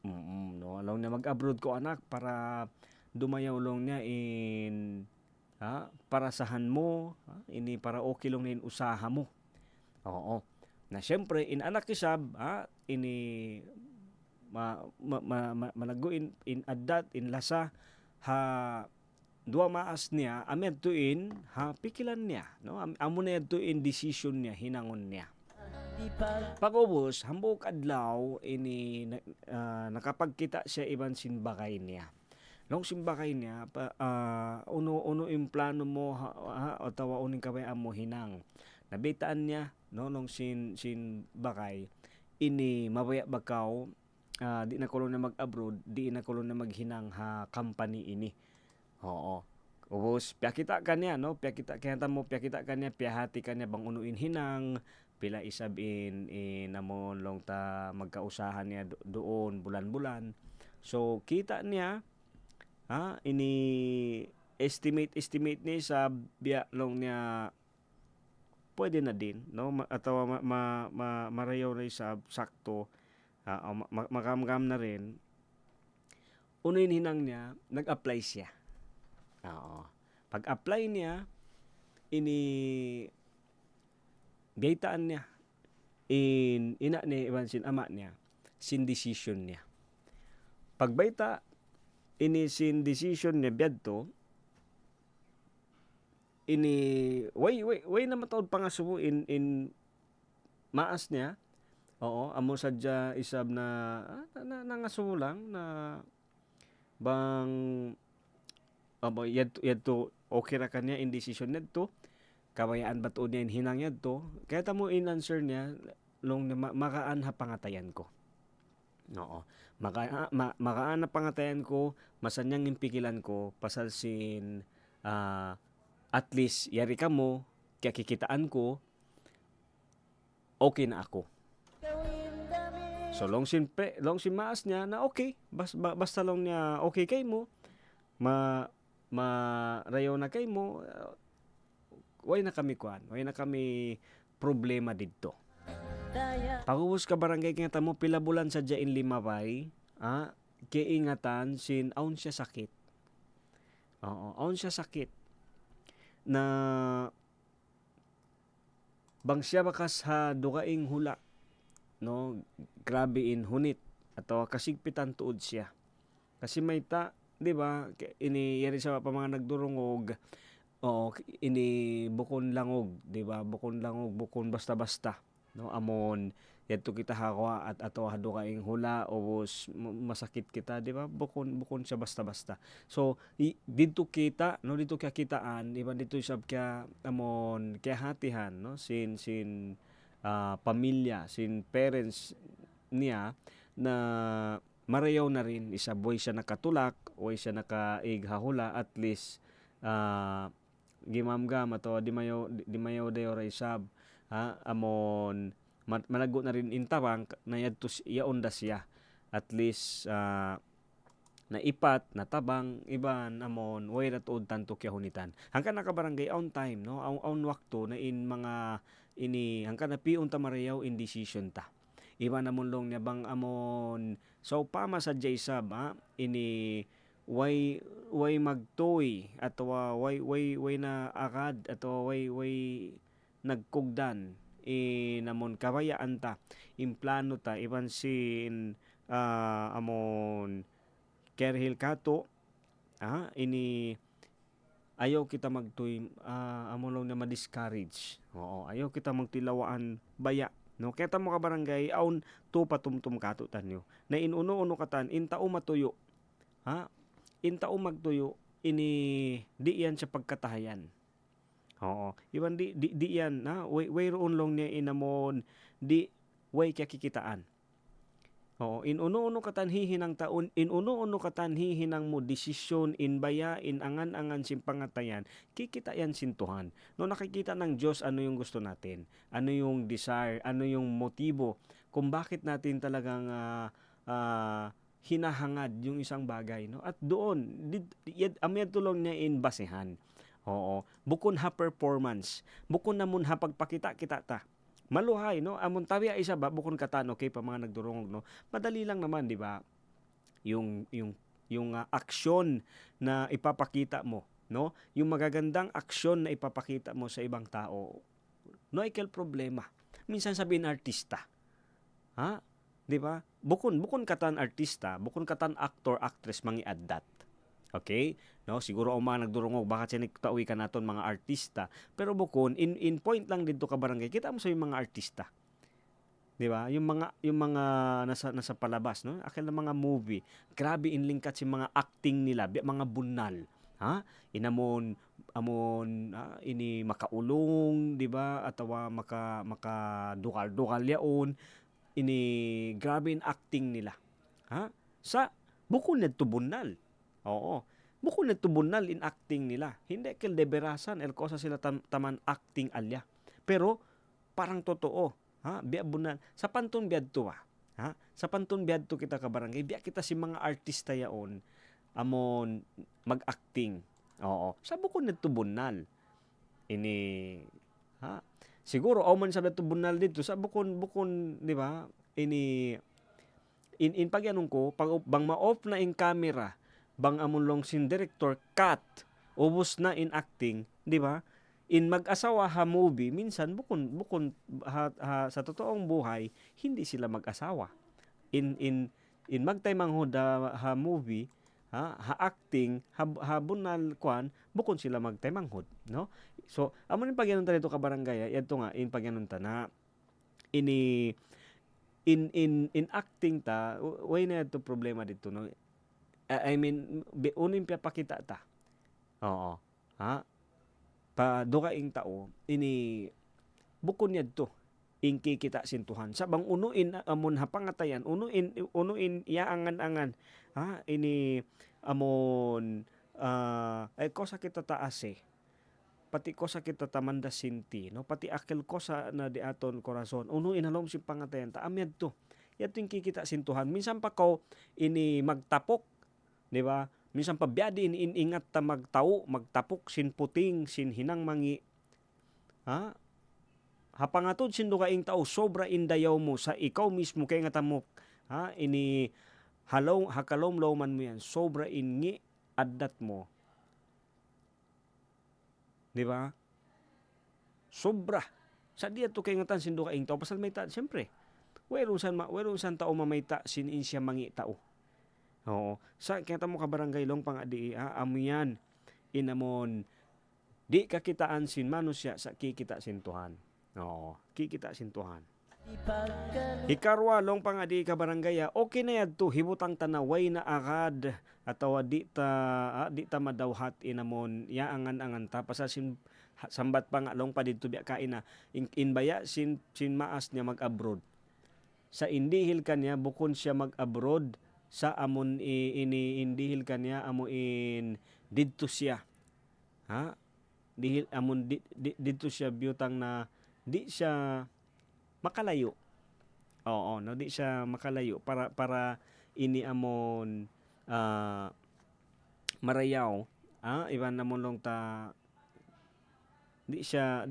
No, along na mag-abroad ko anak para dumayaw long niya in para sahan mo, ini para okay long nin usaha mo. Oo. Na syempre in anak isab, ini manago in adat in lasa dua maas niya amed tuin pikilan niya, no, amo na tuin decision niya hinangon niya. Pagubos, hambuk adlaw ini nakapagkita siya iban sinbakay niya. Long simbakay niya uno yung plano mo o tawa uning kabayaan mo hinang. Nabitaan niya no nung sin bakay ini mabaya bakaw di na kulo na mag-abroad, di na kulo na maghinang ha company ini. Oo. Ubos piyakita kanya no, piyakita kanya piyahati kanya bang unuin hinang pila isabin namon long ta magkausahan niya doon bulan-bulan. So kita niya ini estimate ni sa biya long niya pwede na din no atawa marayaw na sa sakto makamgam na rin. Unuin hinang niya nag-apply siya. Oo. Pag-apply niya ini gaytaan niya ina ni iban sin ama niya sin decision niya. Pagbayta ini sin decision niya biadto ini way na mataod pa nga subo in maas niya. Oo, amo sadya isab na nangasubo lang na bang yadto okay ra kanya in decision nedto kabayaan ba tuod niya in hinang yadto kaya tamo in answer niya long makaan ha pangatayan ko. Oo. Makaan na pangatayan ko masanyang impikilan ko pasal sin at least yari ka mo kaya kikitaan ko okay na ako. So long sin maas niya na okay basta long niya okay kay mo rayo na kay mo way na kami problema didto. Pagubos ka barangay kaya tamo pila bulan sa in limabay kiingatan sin aun siya sakit. Oo, aun siya sakit na bang siya bakas ha dugaing hula no grabe in hunit atau kasigpitan tuod siya kasi may di ba ini yari sa pa mga nagdurungog ini bukon langog di ba bukon basta no amon yadto kita hakwa at ato hado kaing hula o masakit kita di ba bukon siya basta so dito kita no dito kaya kitaan di ba dito sab kaya amon kaya hatihan no sin pamilya sin parents niya na marayaw na rin isaboy siya nakatulak o siya nakaighahula at least gimamgam ato di mayo dayo ra isab amon manago na rin intabang na yadto yaon da siya at least naipat natabang iban amon way ra tuod tanto kya hunitan hangkan nakabarangay on time no on wakto na in mga ini hangkan na piun ta marayaw in decision ta iba namon long niya bang amon so pama sa jaysab ini way magtoy atwa way na akad atwa way nagkugdan namon kabayaan ta implano ta iban sin amon kerhil kato ini ayaw kita magtoy amon long na ma-discourage. Oo, ayaw kita magtilawaan baya no kaya ta mo ka barangay aun to patumtum kato tanyo na inuno katan intao matuyo intao magtuyo ini di yan sa pagkatahayan. Oo, iban di yan way roon long niya inamon di way kaya kikitaan. Oo, inuno katan hihinang taon, inuno katan hihinang mo desisyon in baya in angan sin pangatayan, kikita yan sintuhan. No nakikita ng Diyos ano yung gusto natin, ano yung desire, ano yung motibo kung bakit natin talagang hinahangad yung isang bagay, no? At doon amyad tulong niya in basehan. Oo, bukon ha performance, bukon namun ha pagpakita kita ta. Maluhay no amon tabi isa ba bukon katano kay pa mga nagdurungog no madali lang naman di ba yung aksyon na ipapakita mo no yung magagandang aksyon na ipapakita mo sa ibang tao no ikel problema minsan sabihin artista di ba bukon katan artista bukon katan actor actress mangiaddat. Okay? No, siguro ang mga nagdurungog bakit siya nagtauwi ka naton mga artista. Pero bukon in point lang dito ka barangay kita mo sa mga artista. Di ba? Yung mga nasa palabas, no? Akil na mga movie, grabe inlingkat si mga acting nila, mga bunal. Ha? Ini makaulong, di ba? Atawa makadukal-dukal yaon. Ini grabe in acting nila. Ha? Sa bukod nito bunal. Oo. Bukod nito bunal in acting nila. Hindi kel deberasan el kosa sila taman acting alya. Pero parang totoo. Ha? Biya bunal. Sa pantun biad to ha? Sa pantun biad to kita ka barangay. Biya kita si mga artista yaon amon mag-acting. Oo. Sa bukod nito bunal. Ini ha? Siguro man sa nito bunal dito sa bukod, di ba? Ini in pagyanong ko, pag bang ma-off na in camera, bang amon long sin director cut, ubos na in acting, di ba? In mag-asawa ha movie, minsan bukon sa totoong buhay, hindi sila mag-asawa. In magtaymang ha movie, ha acting, ha bunal kwan, bukon sila magtaymanghod, no? So, amo ni pagyanon ta dito ka barangay, ito nga in pagyanon ta na in acting ta, way na ito problema dito, no? I mean, unin pakita ta. Oo. Ha? Pa dukaing tao, ini bukon niya to ingki kita sintuhan. Sabang unuin amon hapangatayan, unuin yaangan-angan. Ha? Ini amon ay kosa kita taase. Pati kosa kita tamanda sinti, no? Pati akil kosa na di aton korason. Unuin halom si pangatayan ta amyad to. Yato ingki kita sintuhan. Minsan pa ko ini magtapok, di ba? Minsan pa biadi ingat ta magtapok sin puting, sin hinang mangi. Ha? Hapangatod sin dukaing tao sobra indayaw mo sa ikaw mismo kay nga tamok. Ha? Ini hakalom-lawman mo yan. Sobra ingi addat mo. Di ba? Sobra. Sa diya to kay nga tan sin dukaing tao pasal may ta siyempre. Wero san tao mamayta sin insya mangi tao. Oo. Sa kaya mo ka barangay long pangadi amiyan inamon di kakitaan sin manusya sa kikita sintuhan. Oo, kikita sintuhan. Ikarwa long pangadi ka barangay okay na yadto hibutang tanaway na akad atawa di ta madawhat inamon yaangan-angan ta pasal sin sambat pa nga long pa didto biya kain na inbaya sin maas niya mag-abroad. Sa indihil kanya bukon siya mag-abroad sa amon indihil kanya amo in didto siya. Ha? Dihil amon didto siya biyutang na di siya makalayo. Oo, no, di siya makalayo para ini amon marayaw, iban namon long ta di siya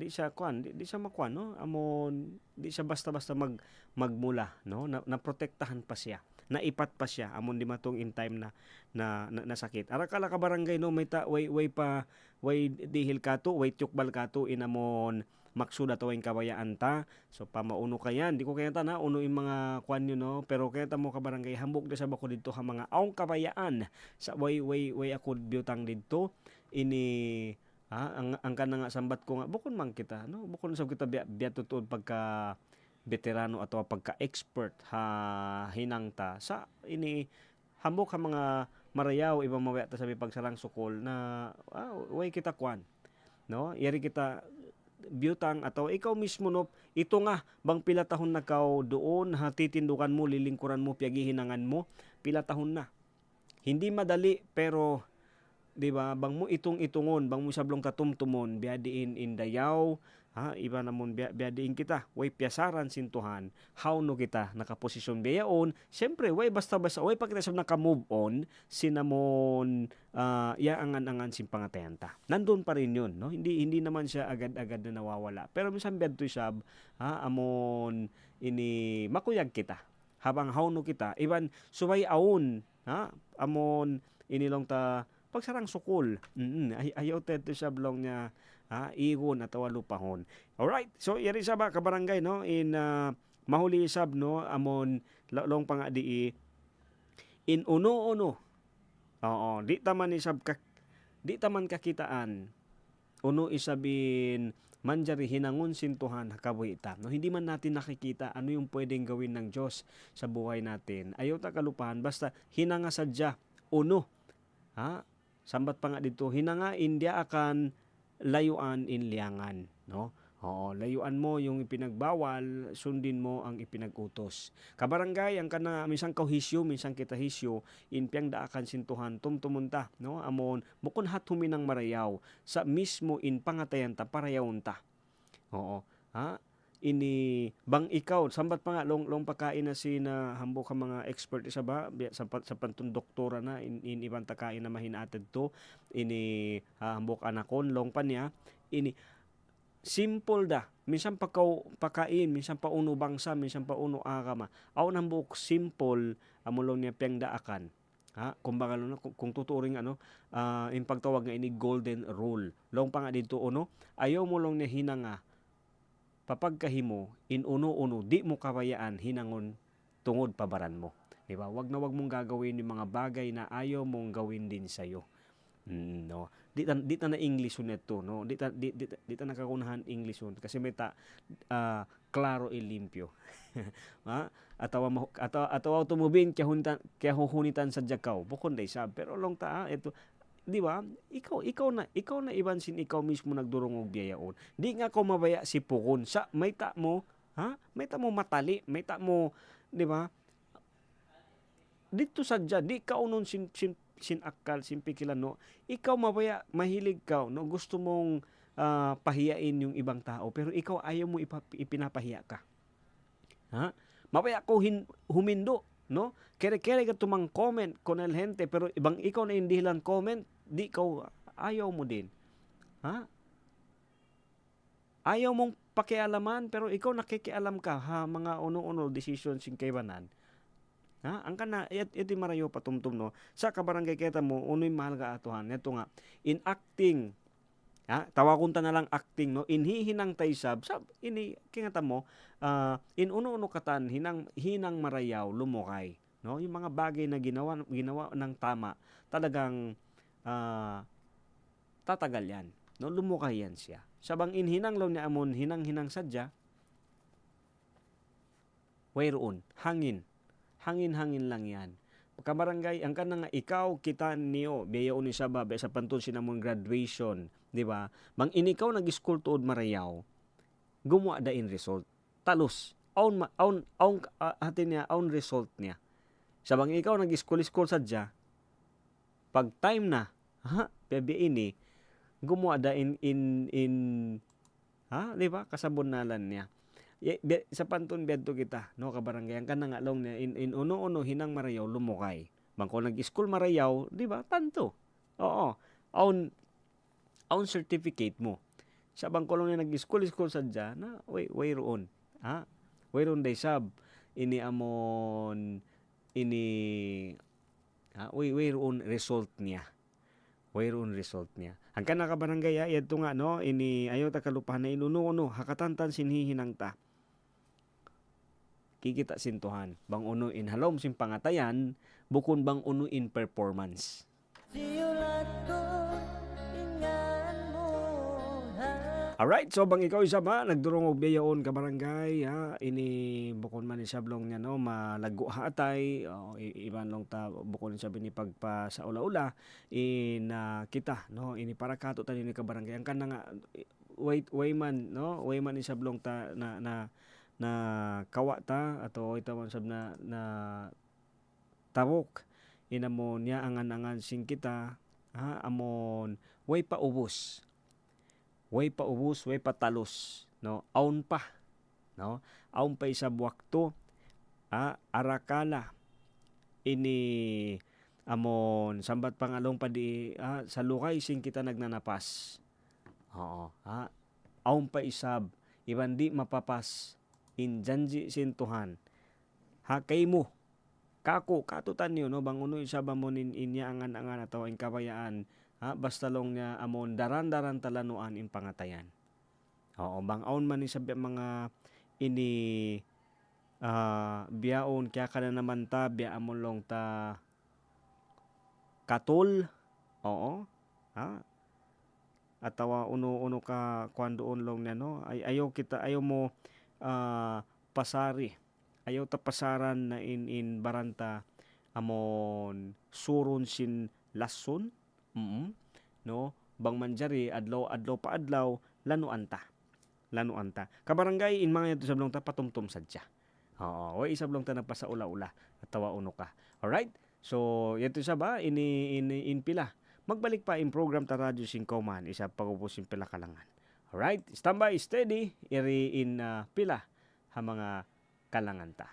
makuan, no? Amon di siya basta-basta magmula, no? Na protektahan pa siya. Naipat pa siya amon di matong in time na sakit. Ara kala ka barangay no may way dihil kato, way tukbal kato inamon maksuda tawing kabayaan ta. So pamauno kayan, di ko kaya ta na uno yung mga kwan yun, no, pero kaya ta mo ka barangay hambog di sa bako dito ha mga aong kabayaan sa way ako biyutang dito ini ang kana nga sambat ko nga bukon man kita, no, bukon sa kita biya tutuod pagka veterano atau pagka-expert ha hinangta sa ini hambok ha mga marayaw ibang mawaya ta sabi pagsarang sukol na way kita kwan, no, yari kita biyutang atau ikaw mismo no ito nga bang pila tahon na kaw doon ha titindukan mo lilingkuran mo piagihinangan mo pila tahon na hindi madali pero di ba bang mo itungon bang mo sablong tatumtumon biadiin indayaw ha iba namon biadiin kita way piasaran sintuhan how no kita nakaposisyon biyaon syempre way basta-basta way pag kita sab naka-move on sinamon yaangan-angan sin pangatayan ta nandun pa rin yun, no, hindi naman siya agad-agad na nawawala pero minsan biadto sab amon ini makuyag kita habang how no kita iban subay aon amon inilong ta pagsarang sukol ayaw teto siya blong niya igon at lupahon. Alright, so yari sa ba kabarangay, no, in mahuli sab, no, amon long pangadi in uno oo di taman kakitaan uno isabin manjari hinangon sintuhan hakabuhi ita. No, hindi man natin nakikita ano yung pwedeng gawin ng Diyos sa buhay natin. Ayaw ta kalupahan basta hinanga sadya uno. Ha? Sambat pa nga dito, hinanga India akan layuan in liangan, no? Oo, layuan mo yung ipinagbawal, sundin mo ang ipinag-utos. Kabarangay, ang kana minsan kauhisyo, minsan kita hisyo, inpiang daakan sintuhan, tumtumunta, no? Amon, bukon hat huminang marayaw, sa mismo in pangatayan ta, parayawon ta. Oo, ha? Ini bang ikaw sambat pa nga long pagkain na na hambok ka mga expert isa ba sa pantun doktora na in ibang takain na mahinatid to ini hambok anakon long pa niya ini simple da minsan pakain minsan pa uno bangsa minsan pa uno akama aw hambok simple amulong niya piyang daakan ha kumbaga kung tuturing in pagtawag nga ini golden rule long pa nga dito uno ayaw mo long niya hinanga papagkahimo in uno-uno di mo kawayaan hinangon tungod pabaran mo. Di ba? Wag mong gagawin yung mga bagay na ayaw mong gawin din sa iyo. No. Di ta na English neto, no. Di ta nakakunahan English kasi may klaro e limpyo. Ha? Atawa tumubin kaya huhunitan sa jakaw. Bukon day sab pero long ta ito di ba? Ikaw na ibansin ikaw mismo nagdurong og biyayaon. Di nga ko mabaya si pukon sa may ta mo, ha? May ta mo matali, may ta mo, di ba? Dito sadya di ka unon sinakal, simpikilan no. Ikaw mabaya mahilig ka no, gusto mong pahiyain yung ibang tao pero ikaw ayaw mo ipinapahiya ka. Ha? Mabaya ko humindo no? Kere-kere ka tumang comment con el gente pero ibang ikaw na hindi lang comment di ka ayaw mo din. Ha? Ayaw mong pakialaman pero ikaw nakikialam ka ha mga uno-uno decisions sing kaybanan. Ha? Ang kana iti marayo patumtum no. Sa kabarangay kita mo unoy mahal ka atuhan. Ito nga in acting ha, tawagon ta na lang acting no. Inhihinang taysab sab ini kingata mo in uno-uno katan hinang marayaw lumukay no. Yung mga bagay na ginawa ng tama talagang tatagal yan no, lumukay yan siya. Sabang inhinang law ni amon hinang sadya wayroon hangin lang yan. Kabarangay ang kana nga ikaw kita niyo biyaon ni sabab sa pantun sinamon graduation, di ba? Mang inikaw nag-school tuod marayaw gumawa da in result talos own atin niya own result niya. Sabang ikaw nag-school sadya pag time na ha pebi ini gumawa da in ha di ba kasabunalan niya. Sa pantun bedto kita no kabarangay ang kana nga long niya in uno hinang marayaw lumukay. Bangko nag-school marayaw, di ba? Tanto. Oo. Own certificate mo. Sa bangko long niya nag-school sadya na wayroon. Ha? Wayroon day sab ini amon ini wayroon result niya. Wayroon result niya. Ang kana ka barangay ito nga no ini ayo ta kalupahan na inuno hakatantan sinhihinang ta. Kikita sintuhan bang uno in halom sin pangatayan bukon bang uno in performance. Siulat ko ingan mo ha. Alright, so bang ikaw isa ba nagdurong og biyaon ka barangay ha ini bukon man ni sablong niya no malago hatay iban long ta bukon sa bini pagpa sa ula-ula in kita no ini para kato ta ni ka barangay ang kana nga way man ni sablong ta na kawa ta ato ita man sab na tawok inamon niya angan-angan sing kita ha amon way paubos way patalos no aun pa no aun pa isa buwakto arakala ini amon sambat pangalong pa di sa lukay sing kita nagnanapas aun pa isab iban di mapapas in janji sintuhan hakay mo kako katutan niyo no bang uno isa ba mo inya angan-angan ataw in kabayaan basta long niya amon daran talanuan in pangatayan. Oo, bang aon man ni sabi mga ini biyaon kaya ka na naman ta biya amon long ta katol. Oo. atawa uno ka kuan doon long na no ay ayaw mo pasari, ayaw ta pasaran na in baranta amon suron sin lason, no, bang manjari adlaw pa adlaw lanuan ta kabarangay in mga ito sablong ta patumtum sadya. Oo, way isablong ta nagpasaula-ula at tawa uno ka. Alright? So, ito sa ba in pila. Magbalik pa in program ta Radyo Singkauman isa pagupusin pila kalangan. Alright? Standby steady iri in pila ha mga kalangan ta.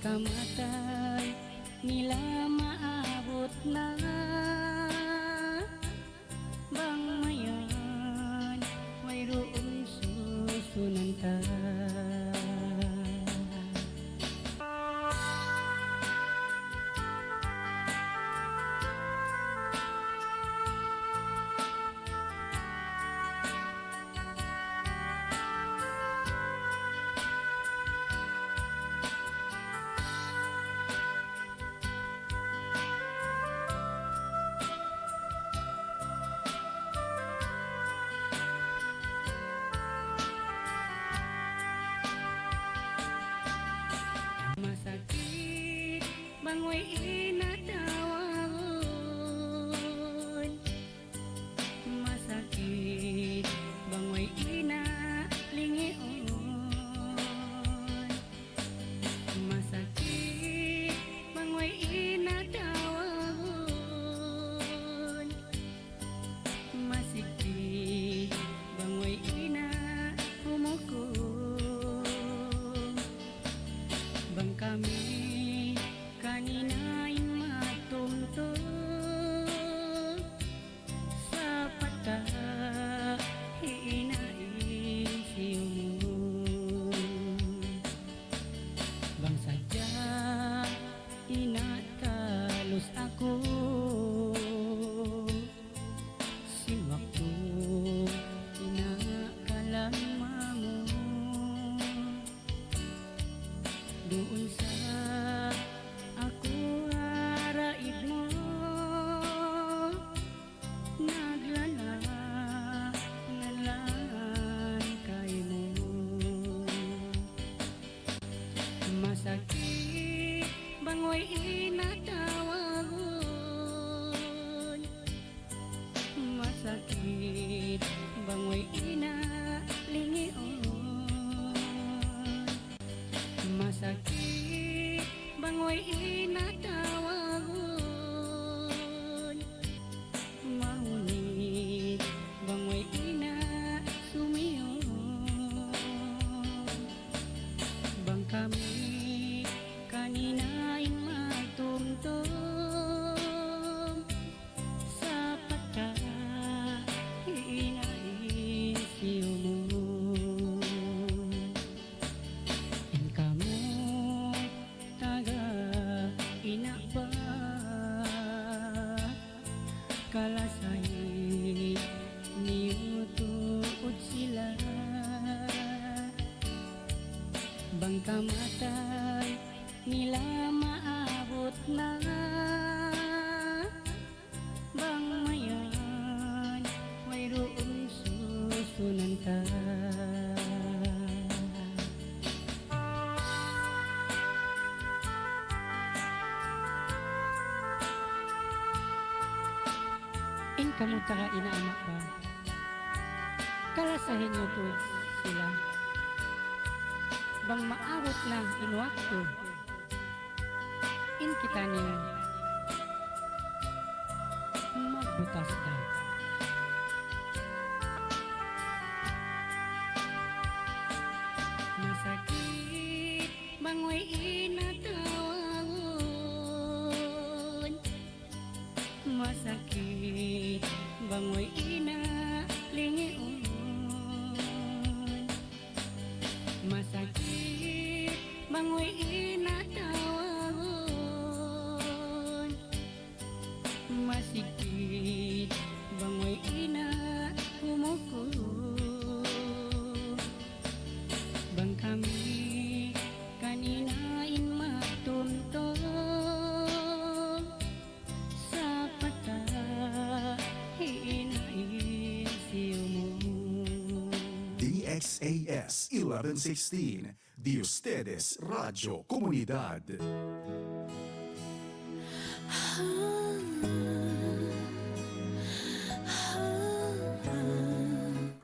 Kamatay nila maabot na bang mayan mayroong susunan ta. bangoy inatawon. Masakit bangoy inalingion. Masakit bangoy inatawon. Masikip bangoy ina humukom. Bang kami kaninain matumtog sa pata hinain siyong. Bang sadya inatalos ako siwak ko inakalama mo doon sa ako araig mo naglalangalan kay mo. Masakit bangoy inatawagon. Masakit bangoy inalingion. Masakit bangoy inatawagon. Mahunit bangoy ina sumiyon. Bang kami kaninain magtumtum sa pata hinain siyong. In kamo taga inaba kalasay niyo tuod sila. Bang kamatay nila maabot na. Bang mayan mayroong susunan ta. In kamo taga inaanak ba? Kalasahin mo to sila. Bang maawot na inwakto. In kita niyo magbutas daw. Masakit bangoy inatawon. Masakit bangoy inalingion. Masakit bangoy inatawon. Masikit bangoy ina humukom. Bang kami kaninain matumtog sa pata hinain siyong. DXAS 1116, de ustedes Radio Comunidad.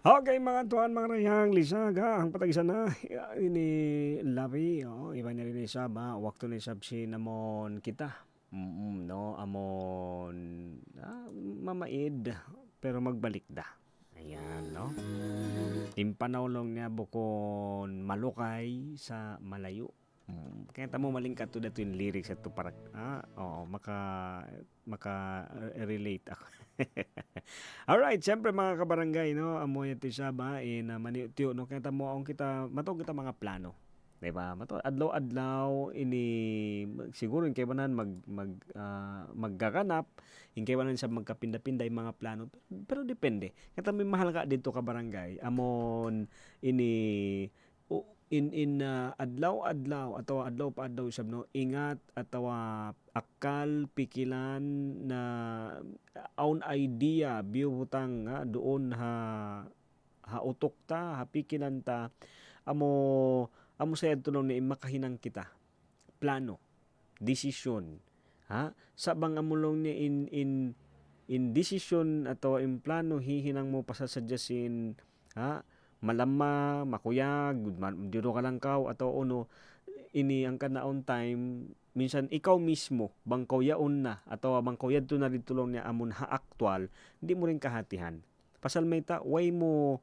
Okay mga tuan mga rayang lisaga ang patagisan na ini labi iba na rin isa ba wakto ni sabsi namon kita no amon mamaid pero magbalik da ayan no timpanawlong niya bukon malukay sa malayo kaya tamo malingkat to dato yung lyrics at to para maka relate ako. Alright, siyempre mga kabarangay no, amo yati siya ba in manitiyo no kaya tamo ang kita matog kita mga plano. Diba? Adlaw-adlaw ini siguro in kaybanan maggaganap, in kaybanan sa magkapinda-pinda yung mga plano. Pero depende. Kaya may mahal ka dito ka barangay. Amon ini adlaw-adlaw atau adlaw pa adlaw sab no ingat atau akal pikilan na own idea biubutang doon ha utok ta ha pikilan ta amo sa tulong ni makahinang kita plano desisyon. Ha? Sa bang amulong niya in decision atau in plano hihinang mo pasasudyasin, ha? Malama, makuyag, diro ka lang atau ono, ini ang kanaon time, minsan ikaw mismo, bangkaw yaon na, atau bangkaw yadto na dito lang niya amon ha aktual, hindi mo rin kahatihan. Pasal may ta, way mo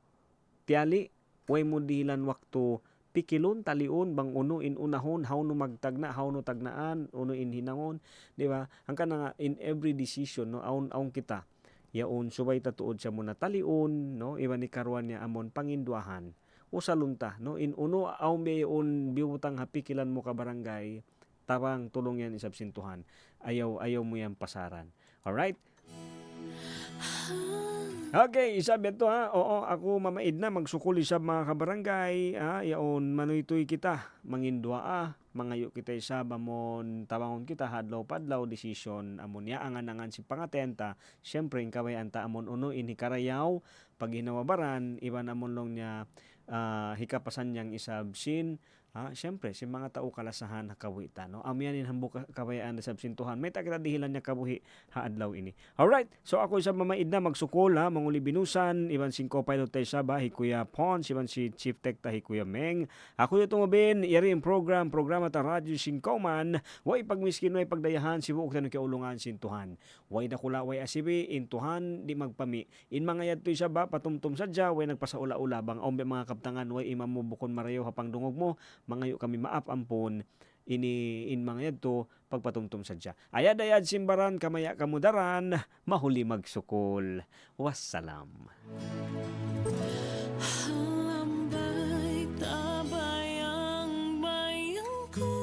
tiali, way mo dihilan wakto, pikilon, talion, bang uno in unahon, how no magtagna, how no tagnaan, uno in hinangon, di ba? Ang ka nga, in every decision, no, aon kita, yaon, subay tatuod siya muna talion, no, iba ni karuan niya amon panginduahan, o salunta, no, in uno, aon bayon, biutang hapikilan mo ka barangay, tarang tulong yan isabsintuhan, ayaw mo yan pasaran. Alright? Okay, isabi ito ha. Oo, ako mamaid na magsukuli sa mga kabarangay. Yaon, manuytoy kita. Mangindua mangayo kita isaba mon tawangon kita hadlaw padlaw desisyon amon ya angan si pangatenta. Syempre kaway anta amon uno inhikarayaw pag hinawabaran iban amon long niya hikapasan niyang isabsin. Siyempre, si mga tao kalasahan na kawitan. No? Amyanin hambuk kawayaan na sabsintuhan. May takita dihilan niya kabuhi haadlaw ini. Alright, so ako isa mamaid na magsukol ha. Manguli binusan, iban si co-pilot tayo saba, hikuya Pons, iban si Chief Tech ta hikuya Meng. Ako yung tumabin, iri yung programa ta Radyo Singkauman, way pagmiskin, way pagdayahan, si buok na kaulungan sintuhan. Way nakula, way asibi, intuhan, di magpami. In mga yad to saba, patumtum sadya, way nagpasaula-ula, bang ombe mga kaptangan, way imam mo bukon marayo hapang dungog mo, mangayo kami maap ampon ini in mga yadto pagpatumtum sadya. Ayad simbaran kamaya kamudaran mahuli magsukol. Wassalam. Halambay tabayang bayang ko,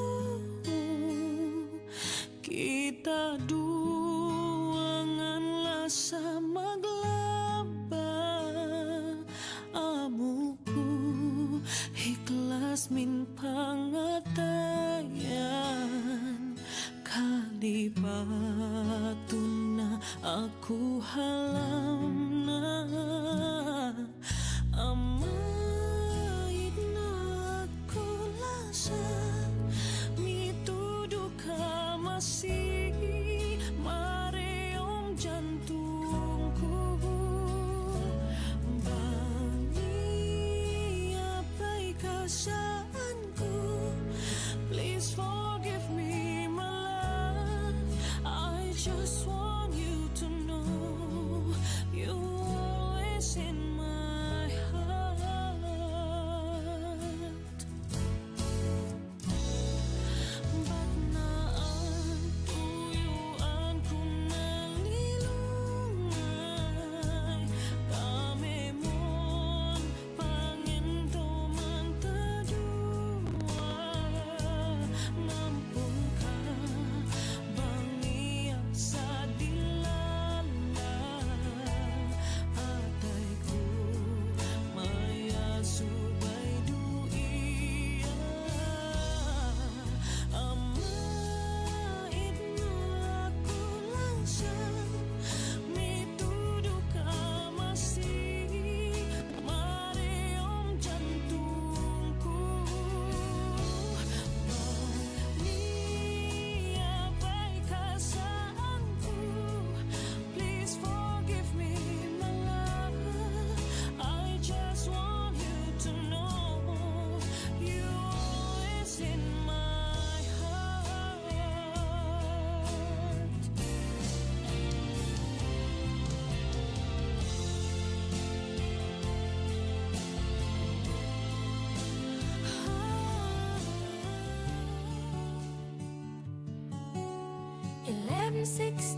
kita duangan lasa maglaba, amuku ikhlas min pangatayan, kalibatun na aku halam na, amait na aku lasa, mituduh ka masih mareong jantungku, bani apa'y kasaanku, please forgive me my love, I just want you to know you're always in my heart. Ba't naan tuyuan ko nalilungay, kami mon pangento man tadua, nampun ka bangiyak sa dilala, atay ko maya subay duiya, amait na ako lang siya, mituduh ka masih mareong jantungku, bani apa'y kasaanku, please forgive me my love, I just want you to know you're always in my heart. 11:16